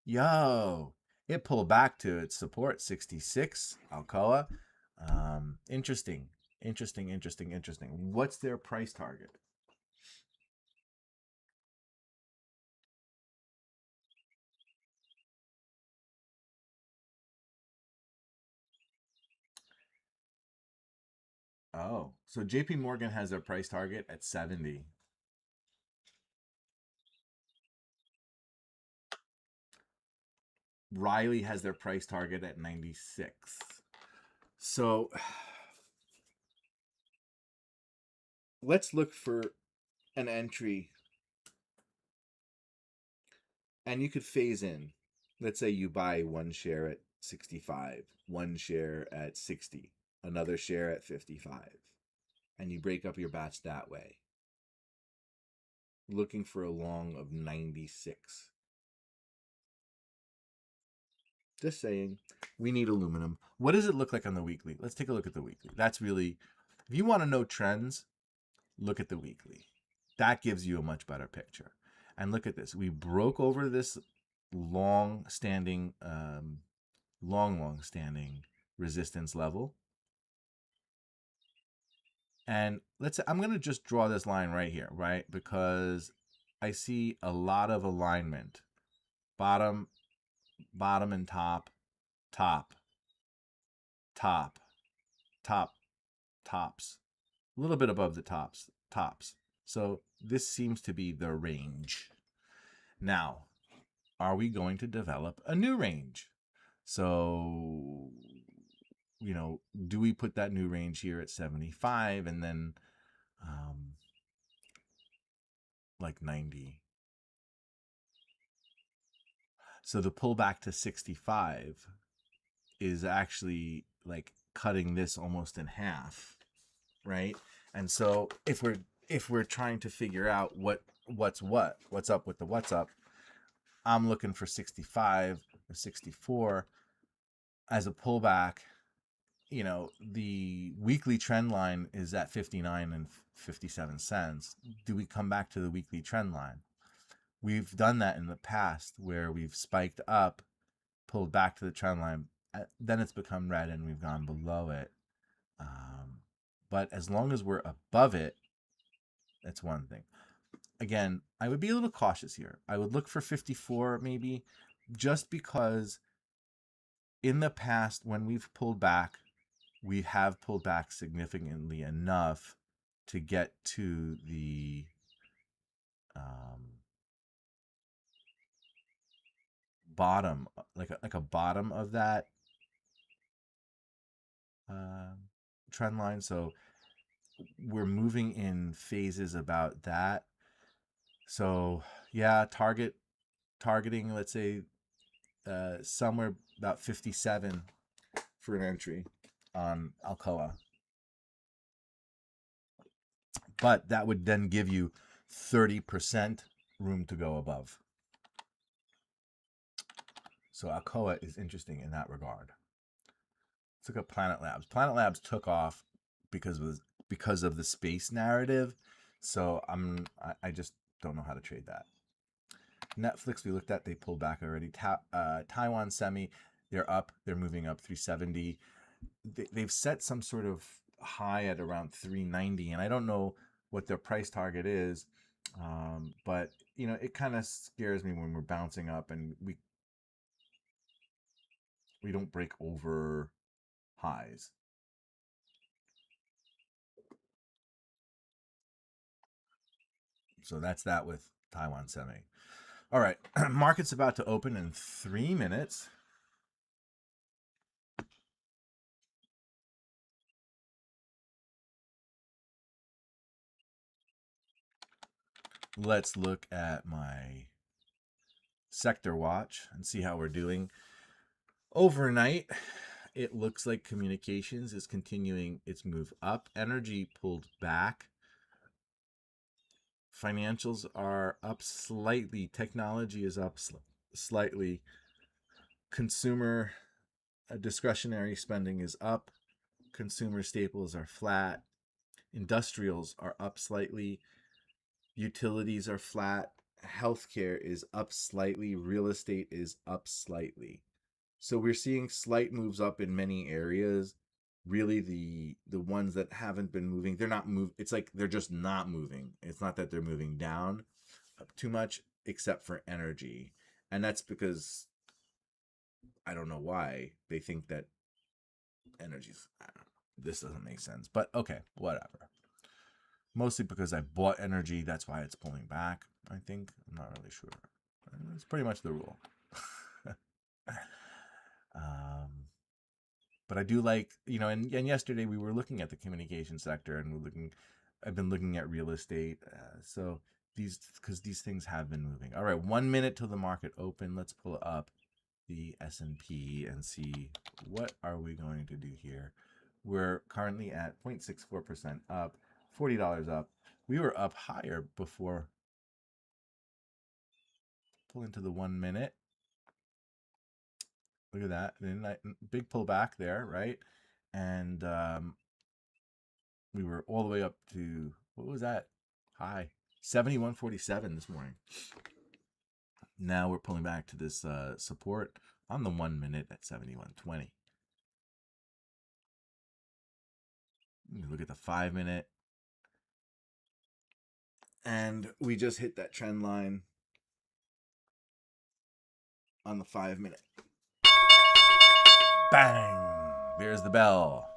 Yo. It pulled back to its support, 66. Alcoa. Interesting. What's their price target? Oh, so JP Morgan has their price target at 70. Riley has their price target at 96. So let's look for an entry. And you could phase in. Let's say you buy one share at 65, one share at 60, another share at 55, and you break up your batch that way. Looking for a long of 96. Just saying, we need aluminum. What does it look like on the weekly? Let's take a look at the weekly. That's really, if you want to know trends, look at the weekly. That gives you a much better picture. And look at this. We broke over this long-standing resistance level. And let's say I'm going to just draw this line right here, right? Because I see a lot of alignment. Bottom and top, top, top, top, tops. A little bit above the tops. So this seems to be the range. Now, are we going to develop a new range? So, do we put that new range here at 75 and then like 90? So the pullback to 65 is actually like cutting this almost in half, right? And so if we're trying to figure out what's up with the what's up, I'm looking for 65 or 64 as a pullback. The weekly trend line is at 59 and 57 cents. Do we come back to the weekly trend line? We've done that in the past where we've spiked up, pulled back to the trend line, then it's become red and we've gone below it. But as long as we're above it, that's one thing. Again, I would be a little cautious here. I would look for 54 maybe, just because in the past, when we've pulled back, we have pulled back significantly enough to get to the bottom, like a bottom of that trend line. So we're moving in phases about that. So yeah, targeting, let's say somewhere about 57 for an entry on Alcoa. But that would then give you 30% room to go above. So Alcoa is interesting in that regard. Let's look at Planet Labs. Planet Labs took off because of the space narrative. So I just don't know how to trade that. Netflix, we looked at, they pulled back already. Taiwan Semi, they're up. They're moving up 370. They've set some sort of high at around 390, and I don't know what their price target is. But it kind of scares me when we're bouncing up and we don't break over highs. So that's that with Taiwan Semi. All right, market's about to open in 3 minutes. Let's look at my sector watch and see how we're doing. Overnight, it looks like communications is continuing its move up. Energy pulled back. Financials are up slightly. Technology is up slightly. Consumer discretionary spending is up. Consumer staples are flat. Industrials are up slightly. Utilities are flat. Healthcare is up slightly. Real estate is up slightly. So we're seeing slight moves up in many areas. Really, the ones that haven't been moving, they're not move. It's like they're just not moving. It's not that they're moving down too much, except for energy, and that's because I don't know why they think that energy's. I don't know, this doesn't make sense, but okay, whatever. Mostly because I bought energy, that's why it's pulling back. I think I'm not really sure. It's pretty much the rule. But I do like, and yesterday we were looking at the communication sector, and I've been looking at real estate. So because these things have been moving. All right, 1 minute till the market open. Let's pull up the S&P and see what are we going to do here. We're currently at 0.64% up, $40 up. We were up higher before. Pull into the 1 minute. Look at that. Big pullback there, right? And we were all the way up to, what was that high? 71.47 this morning. Now we're pulling back to this support on the 1 minute at 71.20. Look at the 5 minute. And we just hit that trend line on the 5 minute. Bang! There's the bell.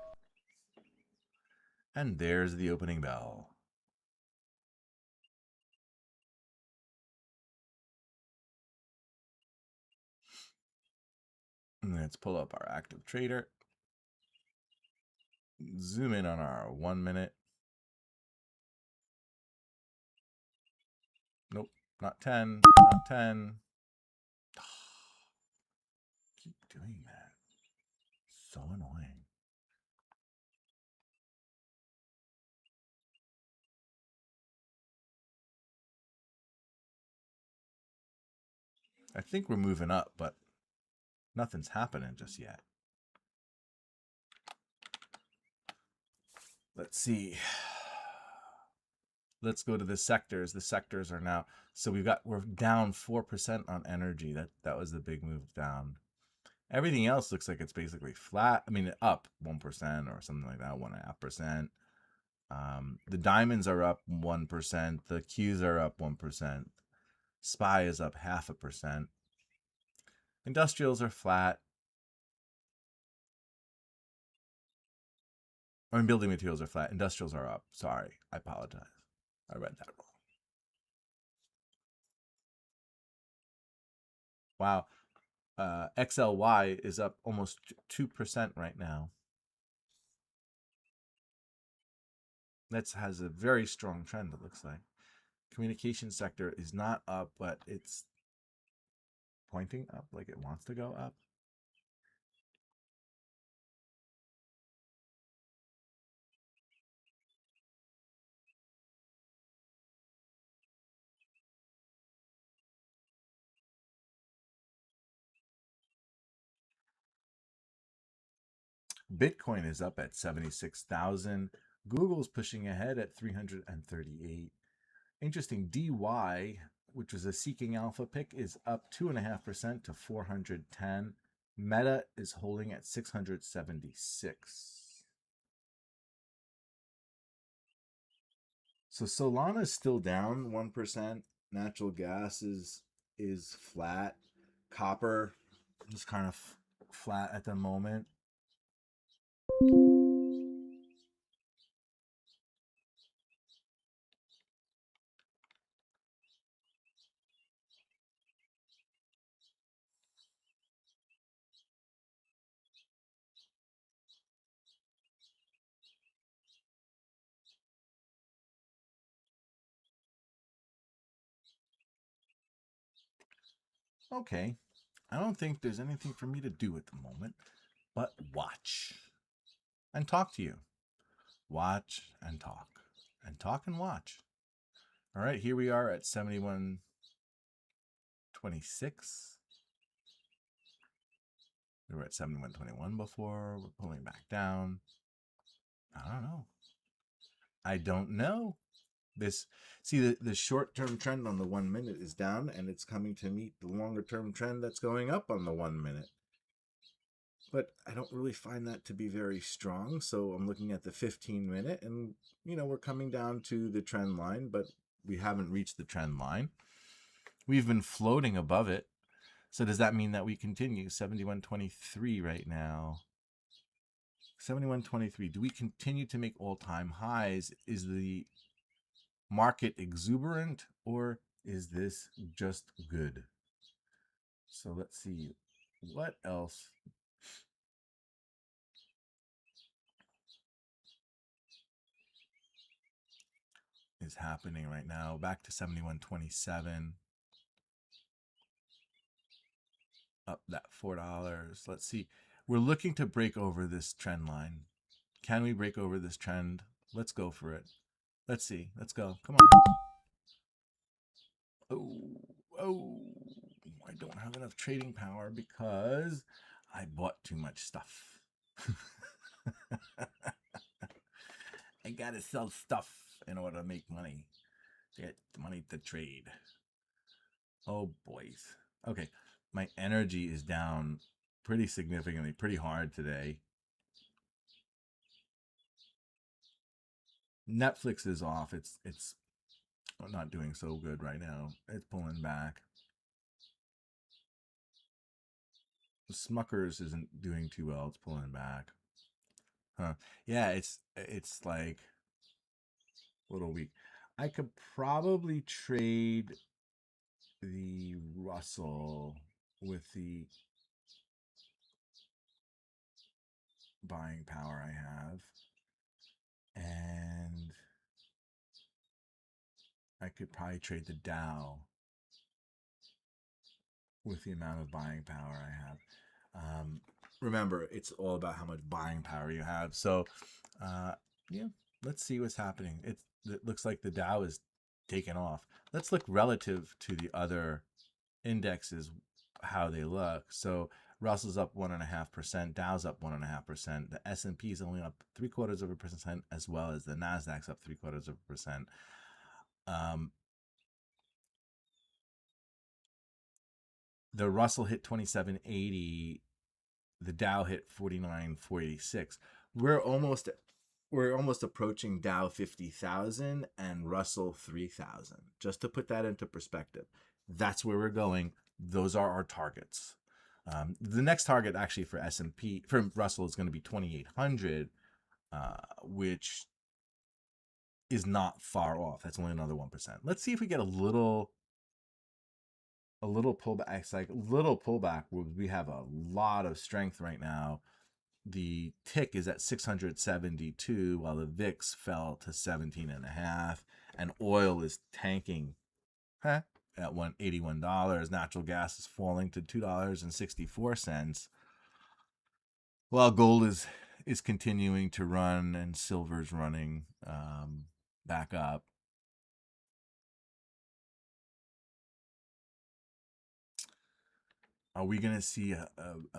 And there's the opening bell. Let's pull up our active trader. Zoom in on our 1 minute. Nope, not 10, not 10. Keep doing that. So annoying. I think we're moving up, but nothing's happening just yet. Let's see. Let's go to the sectors. The sectors are now, so we're down 4% on energy. That was the big move down. Everything else looks like it's basically flat. I mean, up 1% or something like that, 1.5%. The diamonds are up 1%. The Qs are up 1%. SPY is up 0.5%. Industrials are flat. I mean, building materials are flat. Industrials are up. Sorry, I apologize. I read that wrong. Wow. XLY is up almost 2% right now. That has a very strong trend, it looks like. Communication sector is not up, but it's pointing up like it wants to go up. Bitcoin is up at 76,000. Google's pushing ahead at 338. Interesting, DY, which was a Seeking Alpha pick, is up 2.5% to 410. Meta is holding at 676. So Solana is still down 1%. Natural gas is flat. Copper is kind of flat at the moment. Okay, I don't think there's anything for me to do at the moment, but watch and talk to you. Watch and talk, and talk and watch. All right, here we are at 71.26. We were at 71.21 before. We're pulling back down. I don't know. I don't know. This, see, the short-term trend on the 1 minute is down, and it's coming to meet the longer-term trend that's going up on the 1 minute. But I don't really find that to be very strong. So I'm looking at the 15-minute, and we're coming down to the trend line, but we haven't reached the trend line. We've been floating above it. So does that mean that we continue? 71.23 right now. 71.23. Do we continue to make all-time highs? Is the market exuberant, or is this just good? So let's see. What else is happening right now? Back to 71.27. Up that $4. Let's see. We're looking to break over this trend line. Can we break over this trend? Let's go for it. Let's see. Let's go. Come on. Oh, I don't have enough trading power because I bought too much stuff. I gotta sell stuff in order to make money. To get money to trade. Oh, boys. Okay, my energy is down pretty significantly, pretty hard today. Netflix is off. It's not doing so good right now. It's pulling back. Smuckers isn't doing too well. It's pulling back. Huh. Yeah, it's like a little weak. I could probably trade the Russell with the buying power I have. And I could probably trade the Dow with the amount of buying power I have. Remember, it's all about how much buying power you have. So, yeah, let's see what's happening. It looks like the Dow is taken off. Let's look relative to the other indexes, how they look. So Russell's up 1.5%, Dow's up 1.5%, the S&P is only up 0.75%, as well as the Nasdaq's up 0.75%. The Russell hit 2780, the Dow hit 49,486. We're almost approaching Dow 50,000 and Russell 3,000. Just to put that into perspective, that's where we're going. Those are our targets. The next target actually for S&P for Russell is going to be 2,800, which is not far off. That's only another 1%. Let's see if we get a little pullback. It's like little pullback where we have a lot of strength right now. The tick is at 672 while the VIX fell to 17.5, and oil is tanking at $81. Natural gas is falling to $2.64, while gold is continuing to run and silver's running back up. Are we going to see a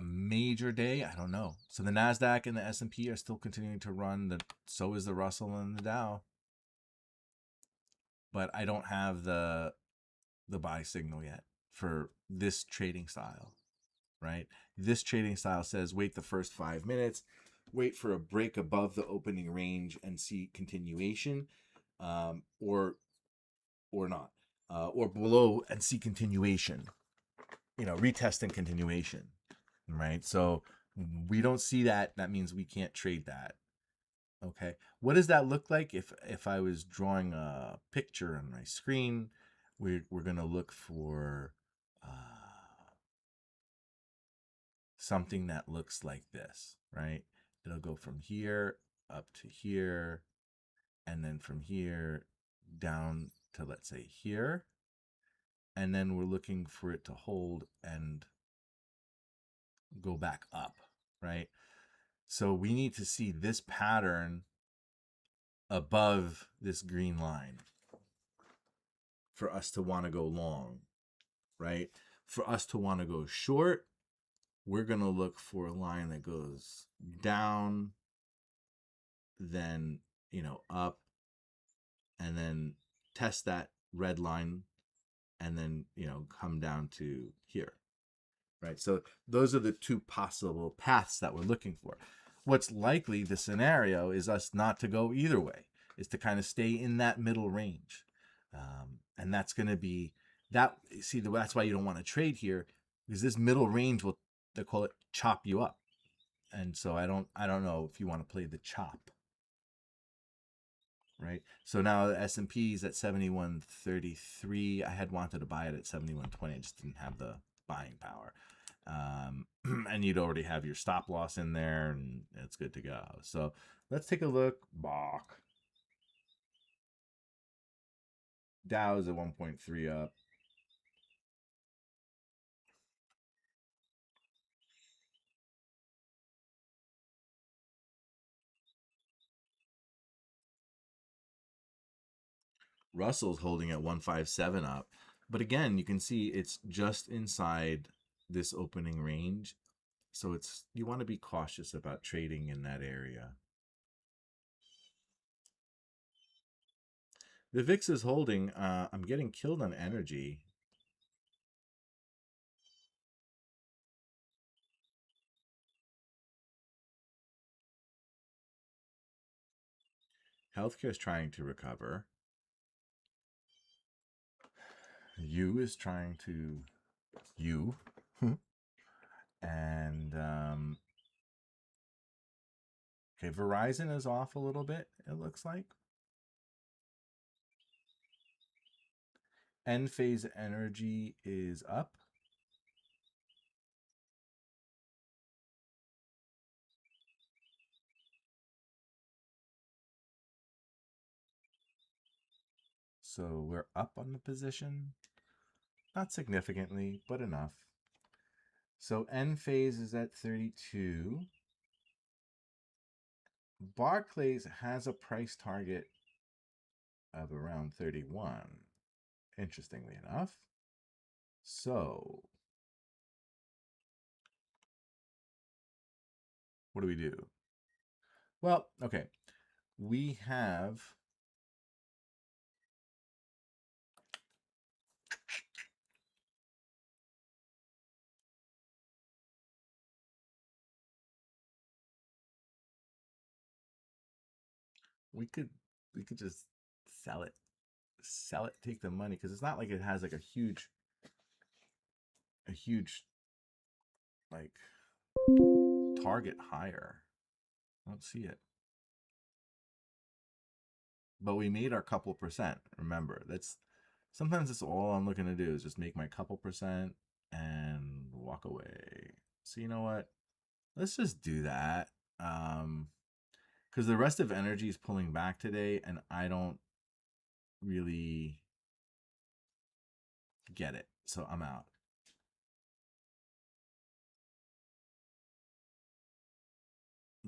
major day? I don't know. So the NASDAQ and the S&P are still continuing to run. So is the Russell and the Dow. But I don't have the buy signal yet for this trading style, right? This trading style says wait the first 5 minutes, wait for a break above the opening range and see continuation, or not, or below and see continuation. Retest and continuation, right? So we don't see that. That means we can't trade that. Okay. What does that look like if I was drawing a picture on my screen? We're going to look for something that looks like this, right? It'll go from here up to here, and then from here down to, let's say, here. And then we're looking for it to hold and go back up, right? So we need to see this pattern above this green line for us to want to go long, right? For us to want to go short, we're going to look for a line that goes down, then, up, and then test that red line, and then, come down to here, right? So those are the two possible paths that we're looking for. What's likely the scenario is us not to go either way, is to kind of stay in that middle range. And that's going to be that. See, that's why you don't want to trade here, because this middle range will, they call it, chop you up. And so I don't know if you want to play the chop, right? So now the S&P is at 71.33. I had wanted to buy it at 71.20. I just didn't have the buying power. And you'd already have your stop loss in there, and it's good to go. So let's take a look. Bach. Dow's at 1.3 up. Russell's holding at 157 up. But again, you can see it's just inside this opening range. So you want to be cautious about trading in that area. The VIX is holding. I'm getting killed on energy. Healthcare is trying to recover. U is trying to and okay, Verizon is off a little bit, it looks like. End phase energy is up. So we're up on the position. Not significantly, but enough. So end phase is at 32. Barclays has a price target of around 31, interestingly enough. So what do we do? Well, okay. We have we could just sell it, take the money, because it's not like it has like a huge like target higher. I don't see it. But we made our couple percent. Remember, sometimes that's all I'm looking to do is just make my couple percent and walk away. So you know what? Let's just do that. Because the rest of energy is pulling back today, and I don't really get it. So I'm out.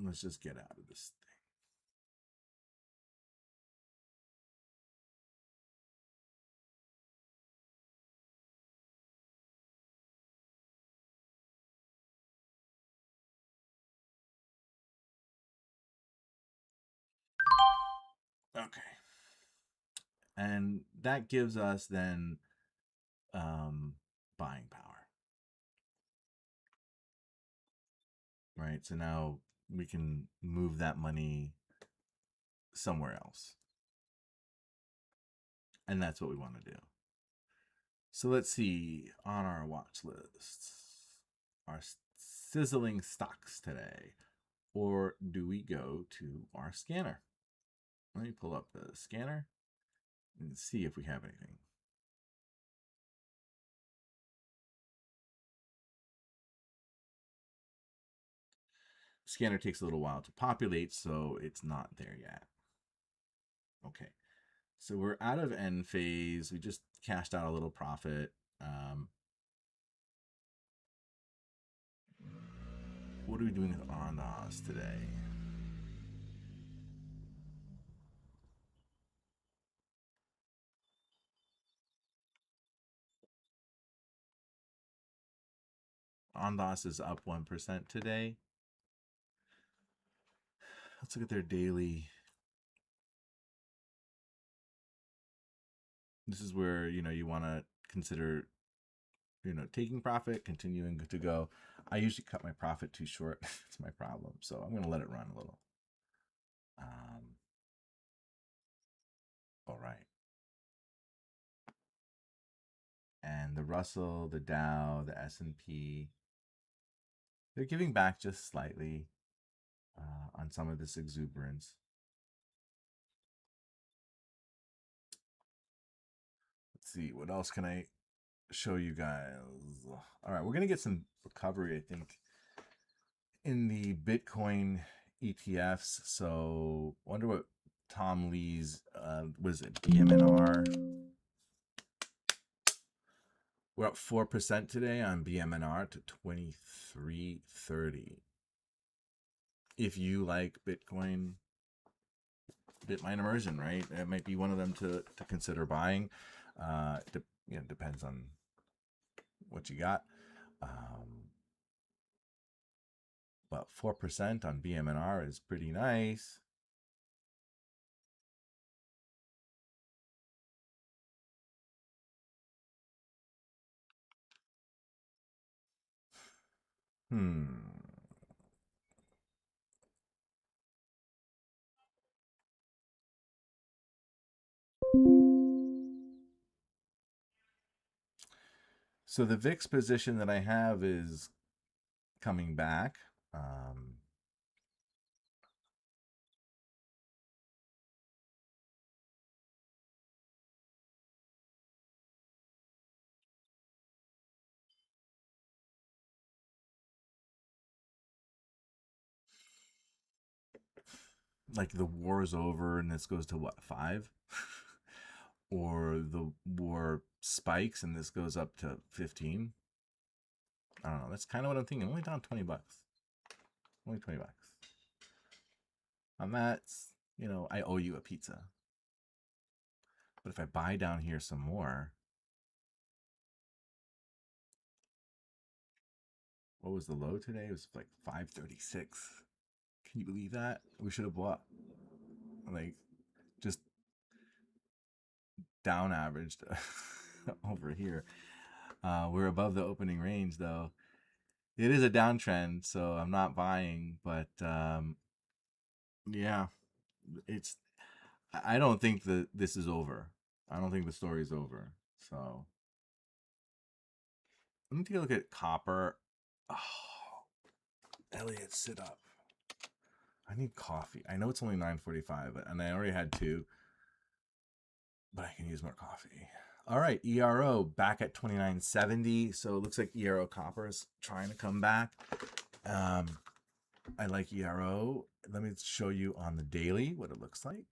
Let's just get out of this thing. Okay. And that gives us then buying power. Right? So now we can move that money somewhere else. And that's what we want to do. So let's see on our watch list our sizzling stocks today. Or do we go to our scanner? Let me pull up the scanner and see if we have anything. Scanner takes a little while to populate, so it's not there yet. Okay, so we're out of end phase. We just cashed out a little profit. What are we doing with Ondas today? Ondas is up 1% today. Let's look at their daily. This is where, you want to consider, taking profit, continuing to go. I usually cut my profit too short. It's my problem. So I'm going to let it run a little. All right. And the Russell, the Dow, the S&P, they're giving back just slightly on some of this exuberance. Let's see, what else can I show you guys? All right, we're going to get some recovery, I think, in the Bitcoin ETFs. So wonder what Tom Lee's, was it BMNR? We're up 4% today on BMNR to 2330. If you like Bitcoin, Bitmine immersion, right? It might be one of them to consider buying. Depends on what you got. But 4% on BMNR is pretty nice. So the VIX position that I have is coming back. Like the war is over and this goes to what, 5? Or the war spikes and this goes up to 15. I don't know. That's kind of what I'm thinking. Only down $20. Only $20. On that, I owe you a pizza. But if I buy down here some more, what was the low today? It was like 536. Can you believe that? We should have bought. Like, just down averaged over here. We're above the opening range, though. It is a downtrend, so I'm not buying. But yeah, it's. I don't think that this is over. I don't think the story is over. So let me take a look at copper. Oh, Elliot, sit up. I need coffee. I know it's only 9:45, and I already had two, but I can use more coffee. All right, ERO back at 29.70. So it looks like ERO copper is trying to come back. I like ERO. Let me show you on the daily what it looks like.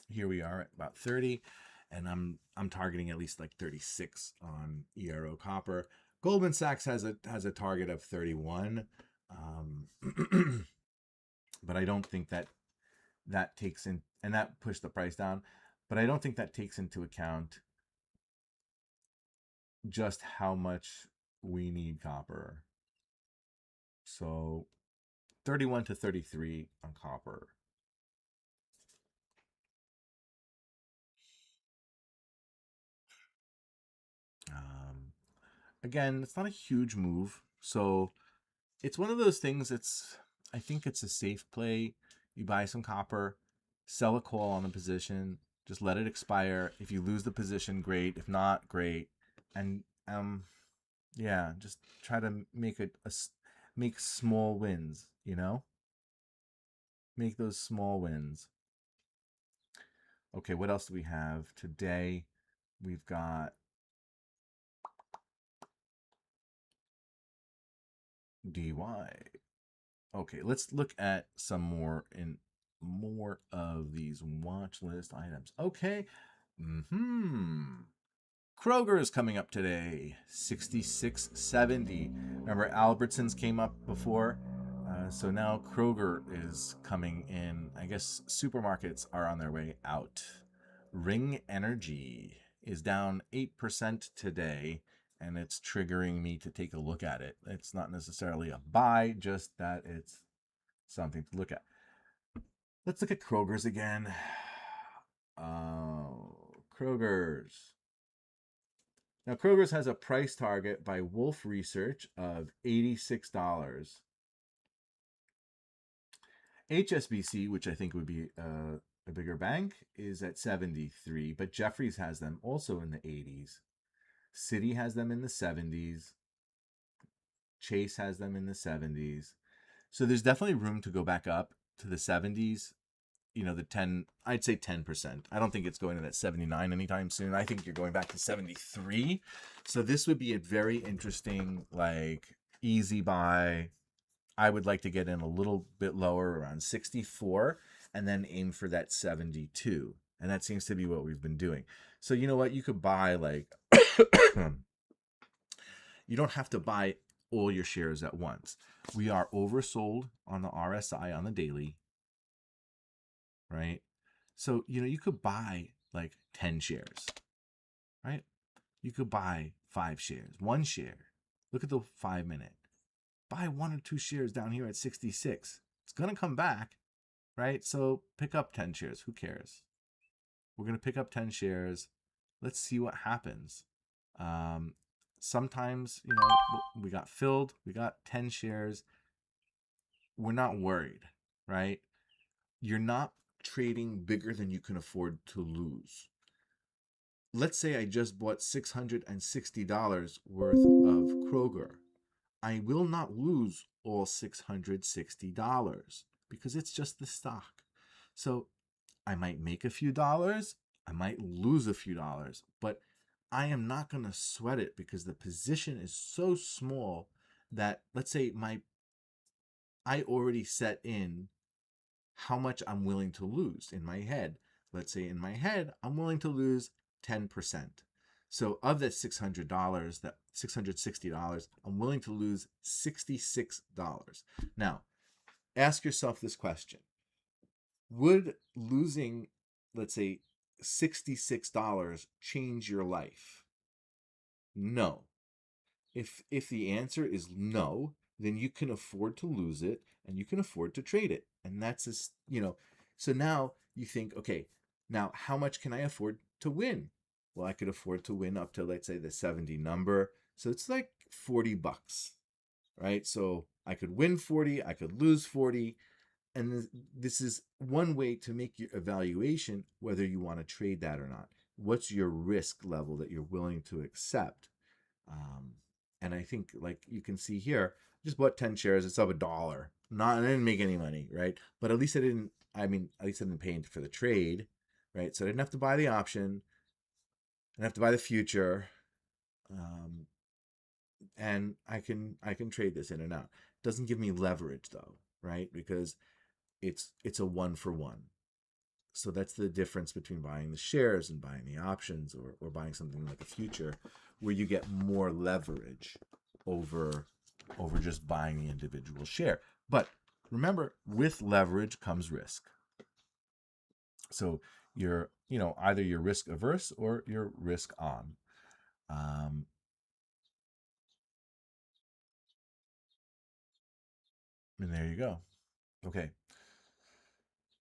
Here we are at about 30, and I'm targeting at least like 36 on ERO copper. Goldman Sachs has a target of 31, but I don't think that takes in, and that pushed the price down, but I don't think that takes into account just how much we need copper. So 31 to 33 on copper. Again, it's not a huge move, so it's one of those things. I think it's a safe play. You buy some copper, sell a call on the position, just let it expire. If you lose the position, great. If not, great. And yeah, just try to make small wins. Make those small wins. Okay, what else do we have today? We've got DY. Okay, let's look at some more of these watch list items. Okay. Kroger is coming up today, 66.70. Remember, Albertsons came up before, so now Kroger is coming in. I guess supermarkets are on their way out. Ring Energy is down 8% today, and it's triggering me to take a look at it. It's not necessarily a buy, just that it's something to look at. Let's look at Kroger's again. Kroger's. Now, Kroger's has a price target by Wolf Research of $86. HSBC, which I think would be a bigger bank, is at 73, but Jefferies has them also in the 80s. Citi has them in the 70s. Chase has them in the 70s. So there's definitely room to go back up to the 70s. I'd say 10%. I don't think it's going to that 79 anytime soon. I think you're going back to 73. So this would be a very interesting, easy buy. I would like to get in a little bit lower, around 64, and then aim for that 72. And that seems to be what we've been doing. So you know what? You could buy you don't have to buy all your shares at once. We are oversold on the RSI on the daily, right? So, you could buy 10 shares, right? You could buy 5 shares, 1 share. Look at the 5-minute. Buy 1 or 2 shares down here at 66. It's going to come back, right? So pick up 10 shares. Who cares? We're going to pick up 10 shares. Let's see what happens. Sometimes, we got filled. We got 10 shares. We're not worried, right? You're not trading bigger than you can afford to lose. Let's say I just bought $660 worth of Kroger. I will not lose all $660 because it's just the stock. So I might make a few dollars, I might lose a few dollars, but I am not going to sweat it because the position is so small that, let's say, I already set in how much I'm willing to lose in my head. Let's say in my head, I'm willing to lose 10%. So of that $600, that $660, I'm willing to lose $66. Now, ask yourself this question. Would losing, let's say, $66 change your life? No. If the answer is no, then you can afford to lose it and you can afford to trade it. And that's just, so now you think, okay, now how much can I afford to win? Well, I could afford to win up to, let's say, the 70 number. So it's like $40, right? So I could win 40, I could lose 40. And this is one way to make your evaluation whether you want to trade that or not. What's your risk level that you're willing to accept? And I think, like you can see here, just bought 10 shares. It's up $1. I didn't make any money, right? But at least at least I didn't pay for the trade, right? So I didn't have to buy the option. I didn't have to buy the future. Um, and I can trade this in and out. Doesn't give me leverage though, right? Because it's a 1-for-1. So that's the difference between buying the shares and buying the options, or buying something like a future, where you get more leverage over just buying the individual share. But remember, with leverage comes risk. So you're, either you're risk averse or you're risk on. And there you go. Okay.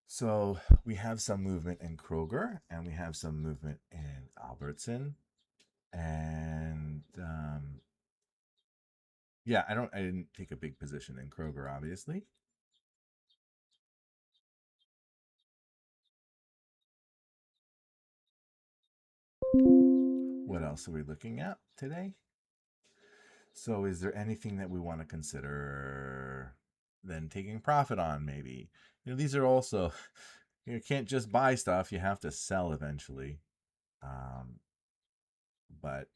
So we have some movement in Kroger, and we have some movement in Albertson. And yeah, I didn't take a big position in Kroger, obviously. What else are we looking at today? So is there anything that we want to consider then taking profit on, maybe? These are also, you can't just buy stuff, you have to sell eventually. But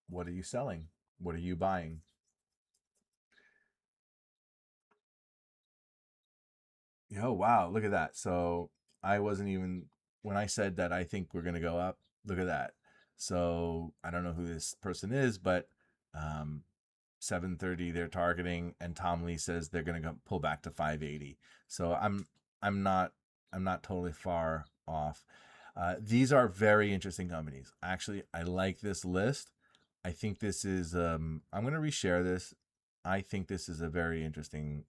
what are you selling? What are you buying? Oh, wow, look at that. So I wasn't even, when I said that I think we're going to go up, look at that. So I don't know who this person is, but 730 they're targeting, and Tom Lee says they're going to go pull back to 580. So I'm not totally far off. These are very interesting companies. Actually, I like this list. I think this is I'm going to reshare this. I think this is a very interesting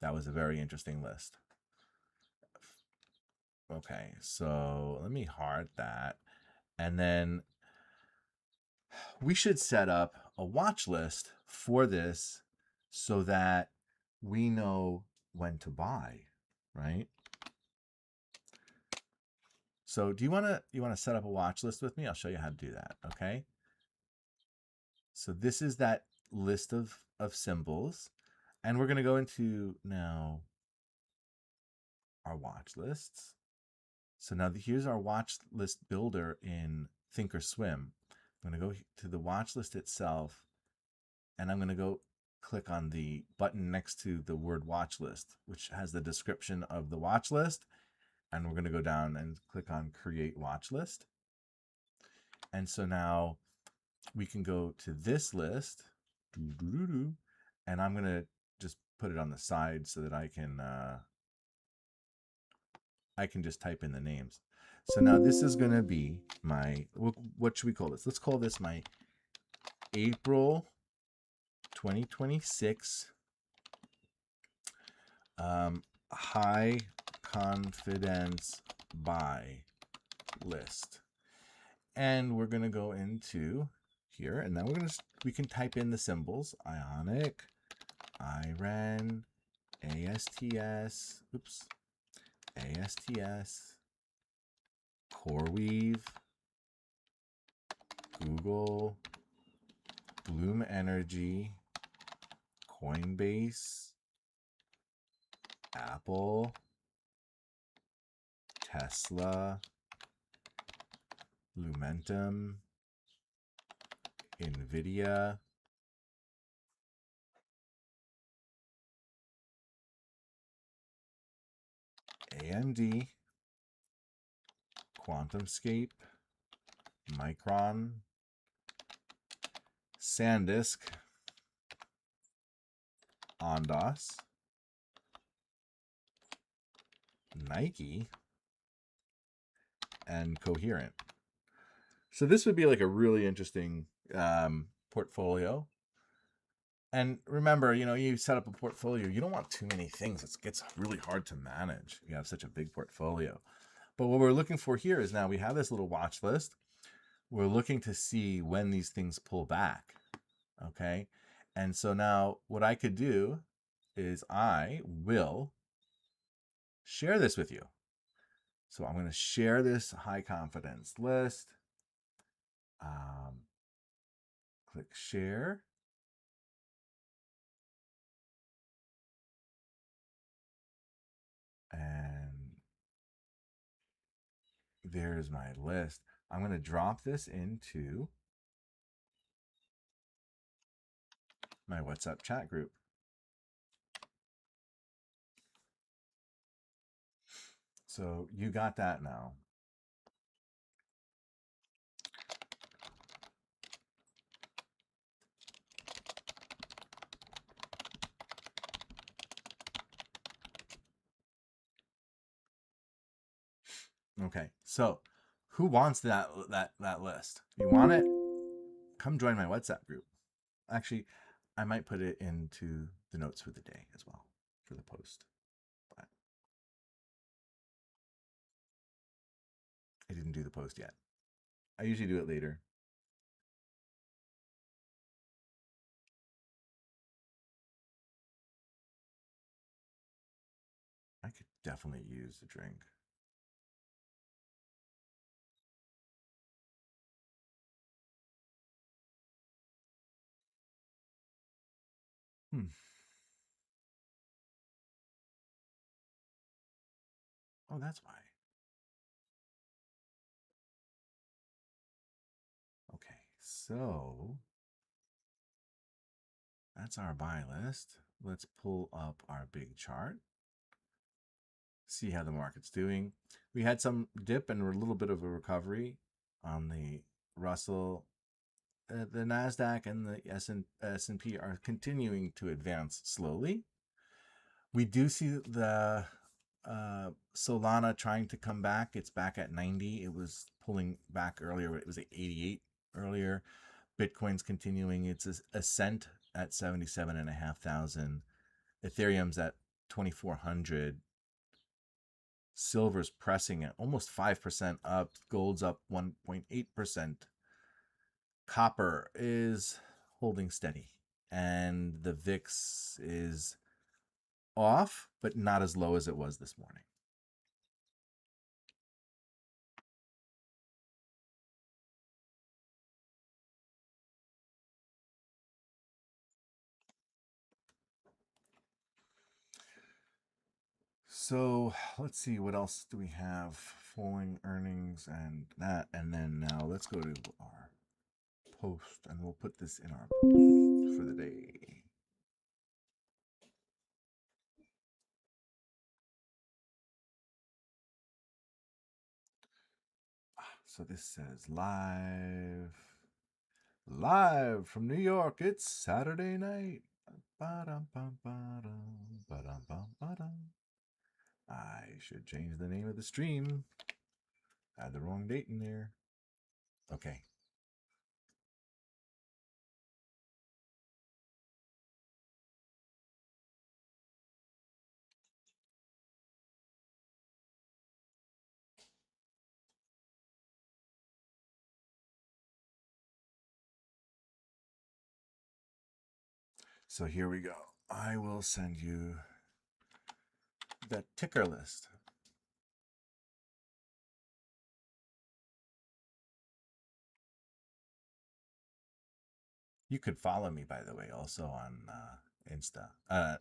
that was a very interesting list. Okay, so let me heart that. And then we should set up a watch list for this so that we know when to buy, right? So do you want to set up a watch list with me? I'll show you how to do that, okay? So this is that list of symbols, and we're going to go into now our watch lists. So now here's our watch list builder in Thinkorswim. I'm going to go to the watch list itself, and I'm going to go click on the button next to the word watch list, which has the description of the watch list. And we're going to go down and click on create watch list. And so now we can go to this list, and I'm going to just put it on the side so that I can just type in the names. So now this is going to be my, what should we call this? Let's call this my April 2026 high confidence buy list. And we're going to go into here, and then we can type in the symbols: Ionic, IREN, ASTS, ASTS, CoreWeave, Google, Bloom Energy, Coinbase, Apple, Tesla, Lumentum, NVIDIA, AMD, QuantumScape, Micron, SanDisk, Ondas, Nike, and Coherent. So this would be like a really interesting portfolio. And remember, you set up a portfolio, you don't want too many things. It gets really hard to manage. You have such a big portfolio. But what we're looking for here is, now we have this little watch list. We're looking to see when these things pull back. Okay. And so now what I could do is I will share this with you. So I'm going to share this high confidence list. Click share. And there's my list. I'm going to drop this into my WhatsApp chat group. So you got that now. Okay, so who wants that list? You want it? Come join my WhatsApp group. Actually, I might put it into the notes for the day as well for the post. But I didn't do the post yet. I usually do it later. I could definitely use a drink. Oh, that's why. Okay, so that's our buy list. Let's pull up our big chart. See how the market's doing. We had some dip and a little bit of a recovery on the Russell. The NASDAQ and the S&P are continuing to advance slowly. We do see the Solana trying to come back. It's back at 90. It was pulling back earlier. It was at 88 earlier. Bitcoin's continuing its ascent at 77,500. Ethereum's at 2,400. Silver's pressing at almost 5% up. Gold's up 1.8%. Copper is holding steady. And the VIX is off, but not as low as it was this morning. So let's see, what else do we have? Falling earnings and that. And then now let's go to our post, and we'll put this in our post for the day. So this says live from New York. It's Saturday night. I should change the name of the stream. I had the wrong date in there. Okay. So here we go. I will send you the ticker list. You could follow me, by the way, also on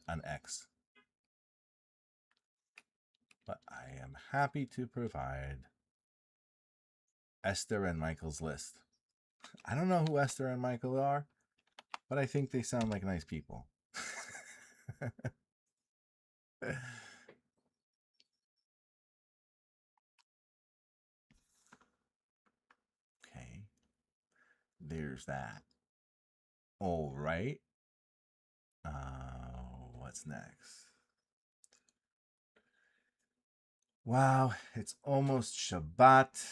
on X. But I am happy to provide Esther and Michael's list. I don't know who Esther and Michael are, but I think they sound like nice people. Okay. There's that. All right. What's next? Wow, it's almost Shabbat,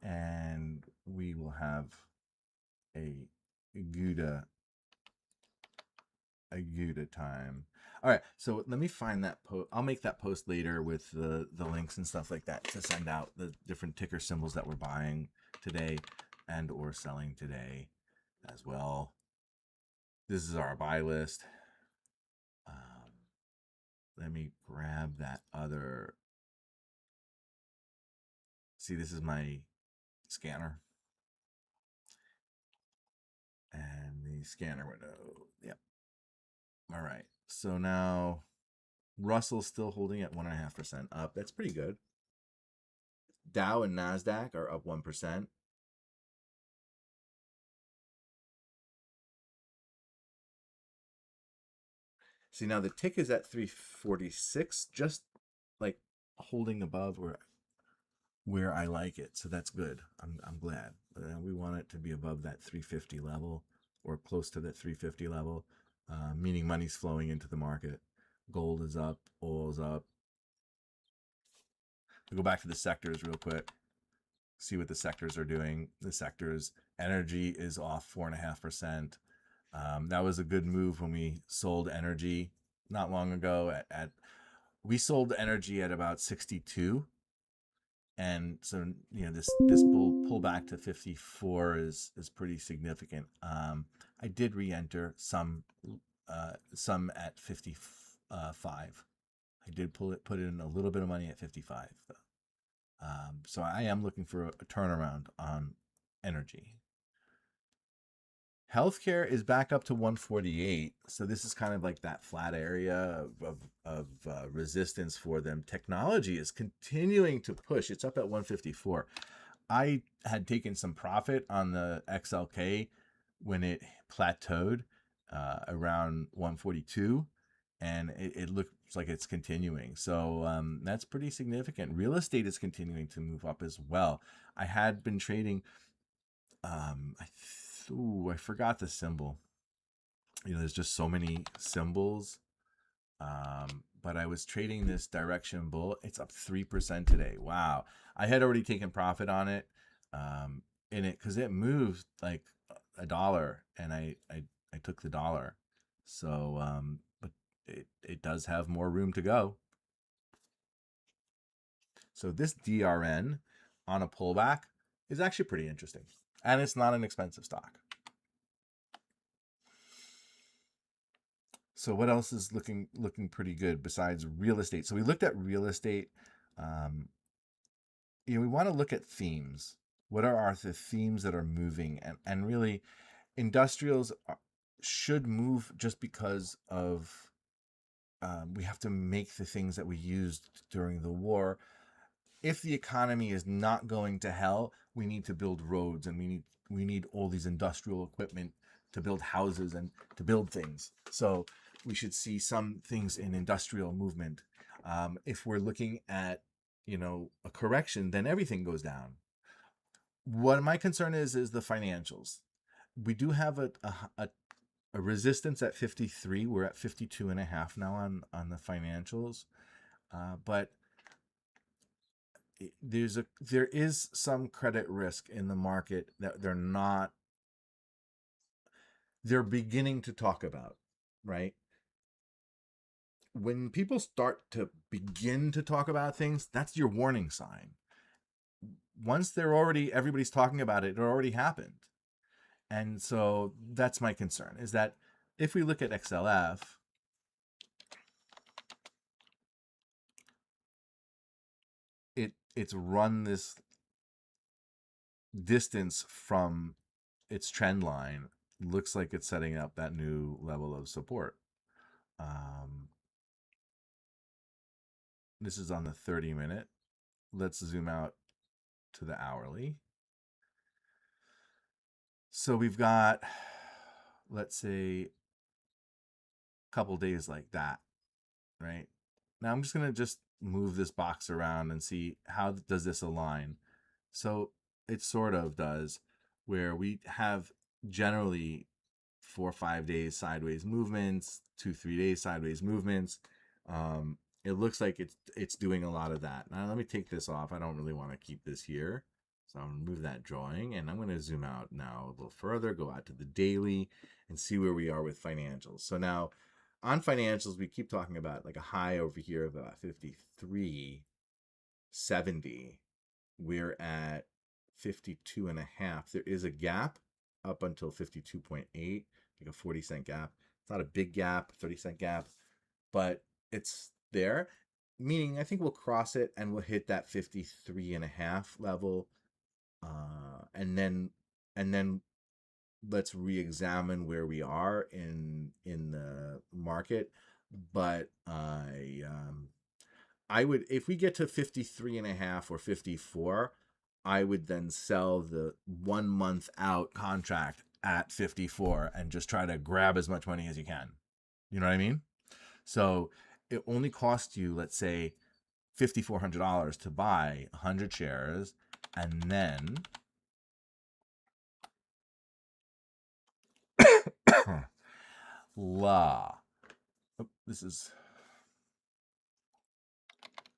and we will have a Gouda time. All right, so let me find that post. I'll make that post later with the links and stuff like that to send out the different ticker symbols that we're buying today and or selling today as well. This is our buy list. Let me grab that other See, this is my scanner. And the scanner window. Yep. All right. So now Russell's still holding at 1.5% up. That's pretty good. Dow and NASDAQ are up 1%. See, now the tick is at 346, just like holding above where I like it. So that's good. I'm glad. We want it to be above that 350 level or close to that 350 level, meaning money's flowing into the market. Gold is up, oil's up. We'll go back to the sectors real quick. See what the sectors are doing. The sectors, energy is off 4.5%. That was a good move when we sold energy not long ago. We sold energy at about 62, and so this pull back to 54 is pretty significant. I did re-enter some at 55. I did put in a little bit of money at 55 though. So I am looking for a turnaround on energy. Healthcare is back up to 148. So this is kind of like that flat area of resistance for them. Technology is continuing to push. It's up at 154. I had taken some profit on the XLK when it plateaued around 142. And it looks like it's continuing. So that's pretty significant. Real estate is continuing to move up as well. I had been trading, I forgot the symbol. There's just so many symbols. But I was trading this direction bull. It's up 3% today. Wow. I had already taken profit on it in it because it moved like $1 and I took the dollar. So, but it does have more room to go. So this DRN on a pullback is actually pretty interesting. And it's not an expensive stock. So what else is looking pretty good besides real estate? So we looked at real estate. We want to look at themes. What are the themes that are moving? And really, industrials should move just because of we have to make the things that we used during the war. If the economy is not going to hell, we need to build roads, and we need all these industrial equipment to build houses and to build things. So we should see some things in industrial movement. If we're looking at a correction, then everything goes down. What my concern is the financials. We do have a resistance at 53. We're at 52.5 now on the financials, but there is some credit risk in the market that they're beginning to talk about, right? When people start to begin to talk about things, that's your warning sign. Once everybody's talking about it, it already happened. And so that's my concern, is that if we look at XLF, it's run this distance from its trend line. Looks like it's setting up that new level of support. This is on the 30-minute. Let's zoom out to the hourly. So we've got, let's say, a couple days like that, right? Now I'm just going to move this box around and see how does this align. So it sort of does, where we have generally 4 or 5 days sideways movements, 2-3 days sideways movements. It looks like it's doing a lot of that. Now let me take this off. I don't really want to keep this here. So I'm going to move that drawing, and I'm going to zoom out now a little further, go out to the daily, and see where we are with financials. So now on financials, we keep talking about like a high over here of about 53.70. We're at 52.5. There is a gap up until 52.8, like a 40-cent gap. It's not a big gap, 30-cent gap, but it's there. meaning I think we'll cross it and we'll hit that 53.5 level, and then let's re-examine where we are in the market. But I would, if we get to 53.5 or 54, I would then sell the 1 month out contract at 54 and just try to grab as much money as you can. You know what I mean? So it only costs you, let's say, $5,400 to buy 100 shares, and then la. Oh, this is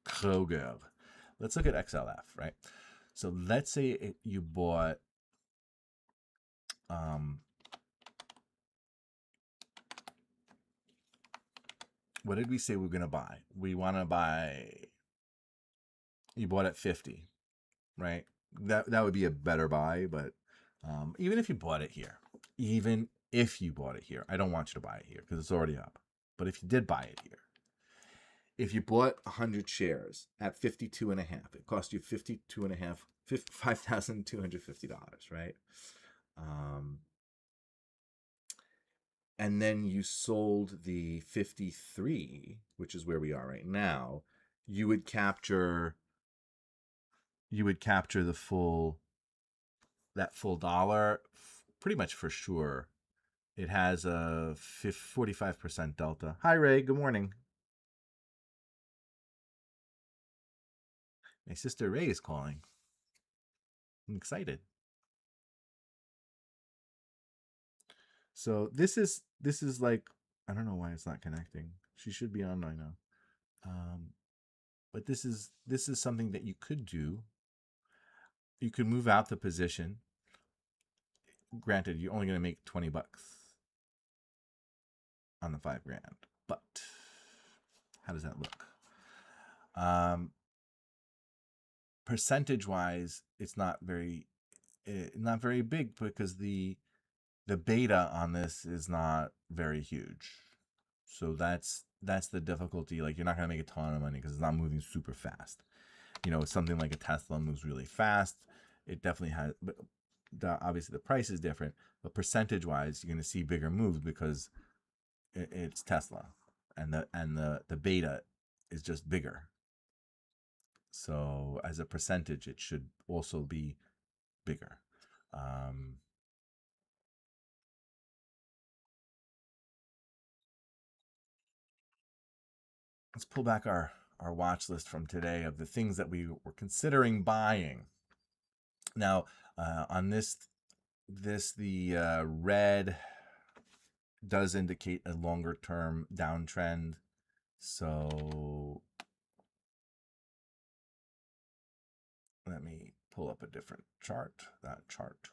Kroger. Let's look at XLF, right? So let's say you bought what did we say we were going to buy? We want to buy, you bought at 50, right? That would be a better buy, but even if you bought it here, I don't want you to buy it here because it's already up. But if you did buy it here, if you bought 100 shares at 52.5, it cost you $5,250, right? And then you sold the 53, which is where we are right now, you would capture the full dollar pretty much for sure. It has a 45% delta. Hi, Ray. Good morning. My sister Ray is calling. I'm excited. So this is like, I don't know why it's not connecting. She should be on right now. But this is something that you could do. You could move out the position. Granted, you're only going to make $20 on the $5,000, but how does that look? Percentage wise, it's not very big because the beta on this is not very huge. So that's the difficulty. Like, you're not going to make a ton of money because it's not moving super fast. You know, something like a Tesla moves really fast. It definitely has, but obviously the price is different. But percentage wise, you're going to see bigger moves because it's Tesla, and the beta is just bigger. So as a percentage, it should also be bigger. Let's pull back our watch list from today of the things that we were considering buying. Now, on this the red does indicate a longer term downtrend. So let me pull up a different chart. That chart.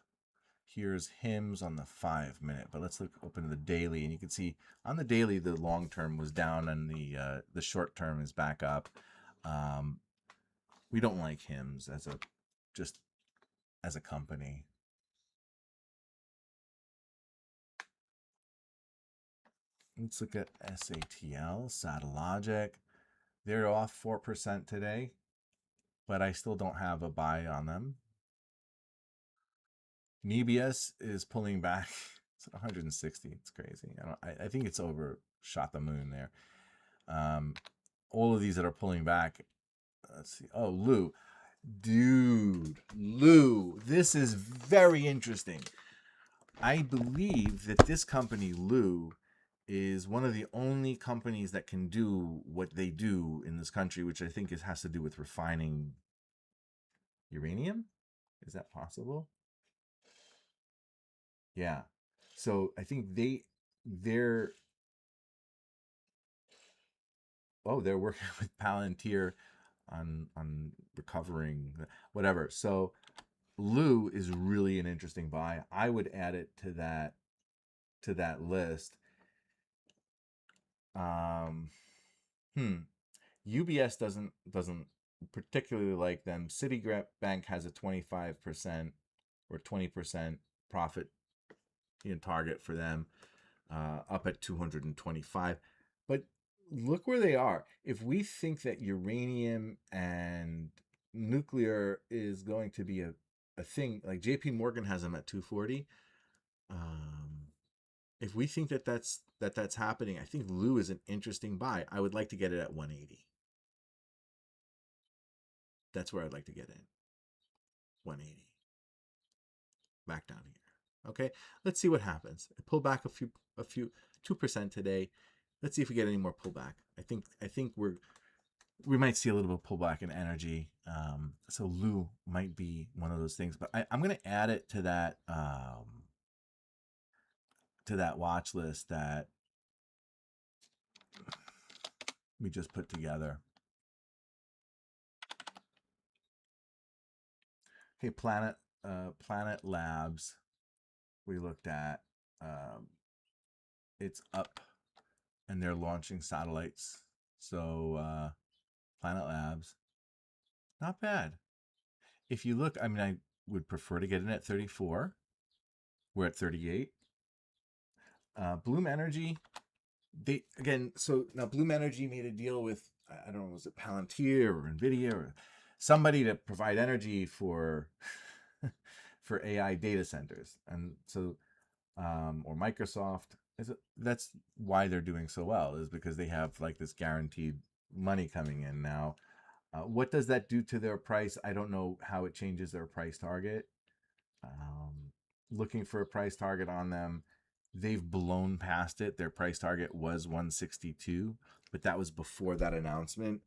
Here's HIMS on the 5-minute, but let's open the daily, and you can see on the daily the long term was down and the short term is back up. We don't like HIMS as a company. Let's look at SATL, Satellogic. They're off 4% today, but I still don't have a buy on them. Nebius is pulling back. It's at 160. It's crazy. I think it's overshot the moon there. All of these that are pulling back. Let's see. Oh, Lou. Dude, Lou. This is very interesting. I believe that this company, Lou, is one of the only companies that can do what they do in this country, which I think has to do with refining uranium. Is that possible? Yeah. So I think they're working with Palantir on recovering whatever. So Lou is really an interesting buy. I would add it to that list. UBS doesn't particularly like them. Citibank has a 25% or 20% profit in target for them, up at 225. But look where they are. If we think that uranium and nuclear is going to be a thing, like JP Morgan has them at 240. Um, if we think that that's happening, I think Lou is an interesting buy. I would like to get it at 180. That's where I'd like to get in. 180. Back down here. Okay, let's see what happens. I pull back a few 2% today. Let's see if we get any more pullback. I think we might see a little bit of pullback in energy. So Lou might be one of those things, but I'm going to add it to that watch list that we just put together. Okay, Planet Labs. We looked at. It's up, and they're launching satellites. So Planet Labs, not bad. If you look, I mean, I would prefer to get in at 34. We're at 38. Bloom Energy, they again. So now Bloom Energy made a deal with, I don't know, was it Palantir or Nvidia or somebody to provide energy for for AI data centers, and so or Microsoft. That's why they're doing so well, is because they have like this guaranteed money coming in now. What does that do to their price? I don't know how it changes their price target. Um, Looking for a price target on them. They've blown past it. Their price target was 162, but that was before that announcement.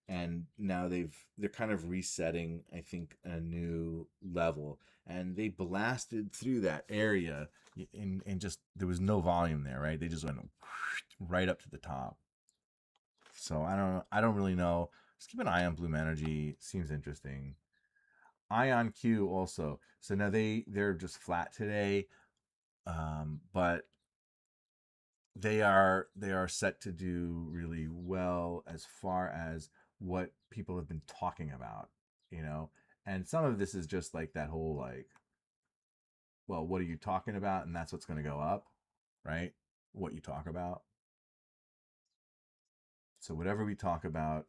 And now they're kind of resetting, I think, a new level. And they blasted through that area and just there was no volume there, right? They just went right up to the top. So I don't really know. Just keep an eye on Bloom Energy. Seems interesting. Ion Q also. So now they're just flat today, but they are set to do really well as far as what people have been talking about, you know. And some of this is just like that whole like, well, what are you talking about? And that's what's going to go up, right? What you talk about. So whatever we talk about,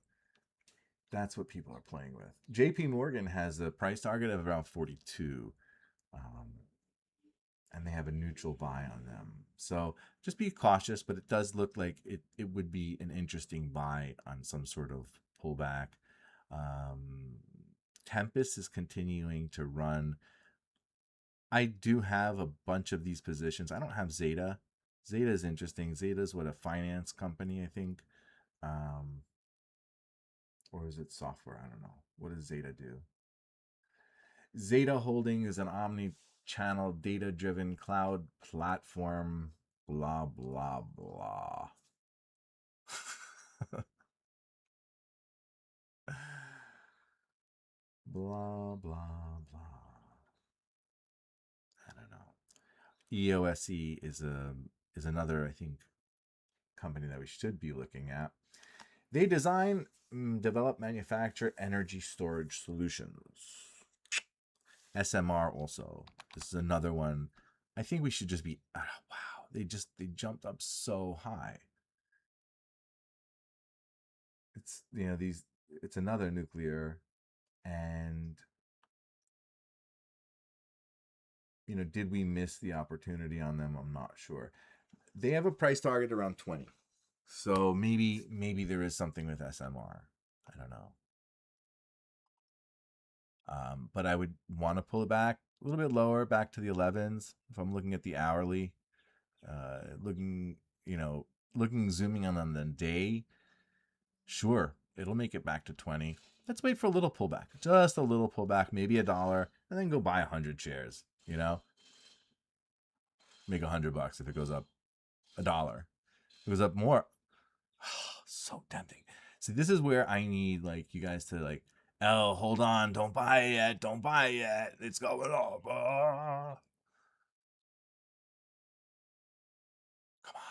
that's what people are playing with. JP Morgan has a price target of around 42. Um, and they have a neutral buy on them. So just be cautious, but it does look like it would be an interesting buy on some sort of pullback. Um, Tempest is continuing to run. I do have a bunch of these positions. I don't have Zeta. Zeta is interesting. Zeta is what, a finance company, I think. Um, or is it software? I don't know. What does Zeta do? Zeta Holding is an omni-channel data-driven cloud platform. Blah blah blah. Blah blah blah. I don't know. EOSE is another, I think, company that we should be looking at. They design, develop, manufacture energy storage solutions. SMR also. This is another one. I think we should just be, wow, they jumped up so high. It's, these, it's another nuclear, and did we miss the opportunity on them? I'm not sure. They have a price target around 20. So maybe there is something with SMR. I don't know. But I would want to pull it back a little bit lower, back to the 11s. If I'm looking at the hourly, looking, zooming on the day, sure, it'll make it back to 20. Let's wait for a little pullback, just a little pullback, maybe $1, and then go buy 100 shares. Make $100 if it goes up $1. If it goes up more, so tempting. See, this is where I need like you guys to like, oh, hold on, don't buy it yet, don't buy it yet. It's going up. Come on.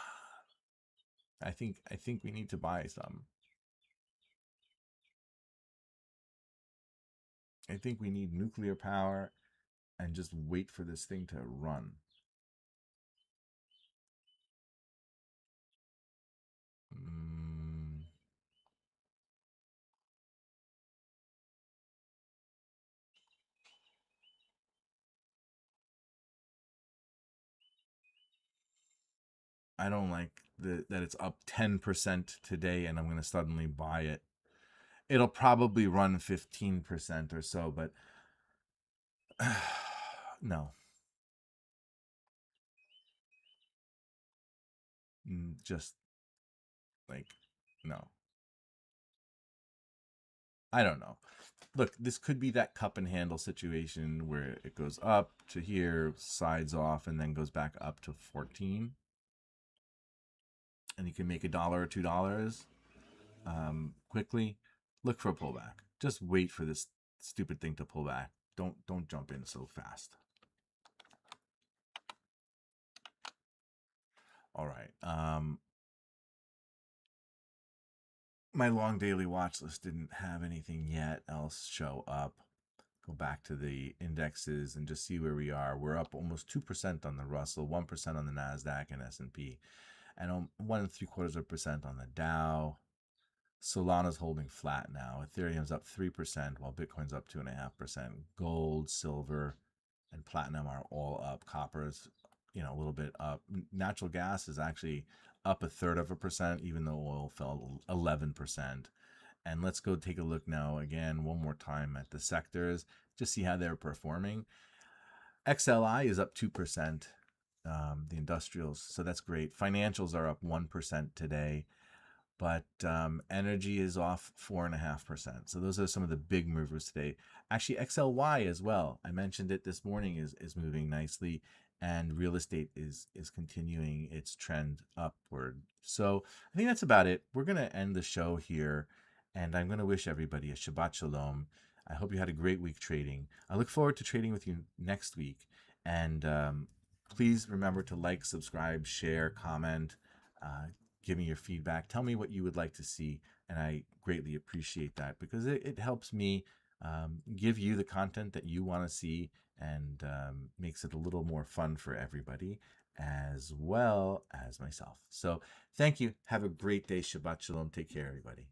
I think we need to buy some. I think we need nuclear power and just wait for this thing to run. I don't like that it's up 10% today and I'm going to suddenly buy it. It'll probably run 15% or so, but no. Just like, no. I don't know. Look, this could be that cup and handle situation where it goes up to here, sides off, and then goes back up to 14. And you can make $1 or $2 quickly. Look for a pullback. Just wait for this stupid thing to pull back. Don't jump in so fast. All right. My long daily watch list didn't have anything yet else show up. Go back to the indexes and just see where we are. We're up almost 2% on the Russell, 1% on the NASDAQ and S&P, and 1.75% on the Dow. Solana's holding flat now. Ethereum's up 3%, while Bitcoin's up 2.5%. Gold, silver, and platinum are all up. Copper's, a little bit up. Natural gas is actually up 1/3%, even though oil fell 11%. And let's go take a look now again, one more time at the sectors, just see how they're performing. XLI is up 2%, the industrials, so that's great. Financials are up 1% today, but energy is off 4.5%. So those are some of the big movers today. Actually, XLY as well. I mentioned it this morning is moving nicely, and real estate is continuing its trend upward. So I think that's about it. We're gonna end the show here, and I'm gonna wish everybody a Shabbat Shalom. I hope you had a great week trading. I look forward to trading with you next week, and please remember to like, subscribe, share, comment. Give me your feedback. Tell me what you would like to see, and I greatly appreciate that because it helps me give you the content that you want to see, and makes it a little more fun for everybody as well as myself. So thank you. Have a great day. Shabbat Shalom. Take care, everybody.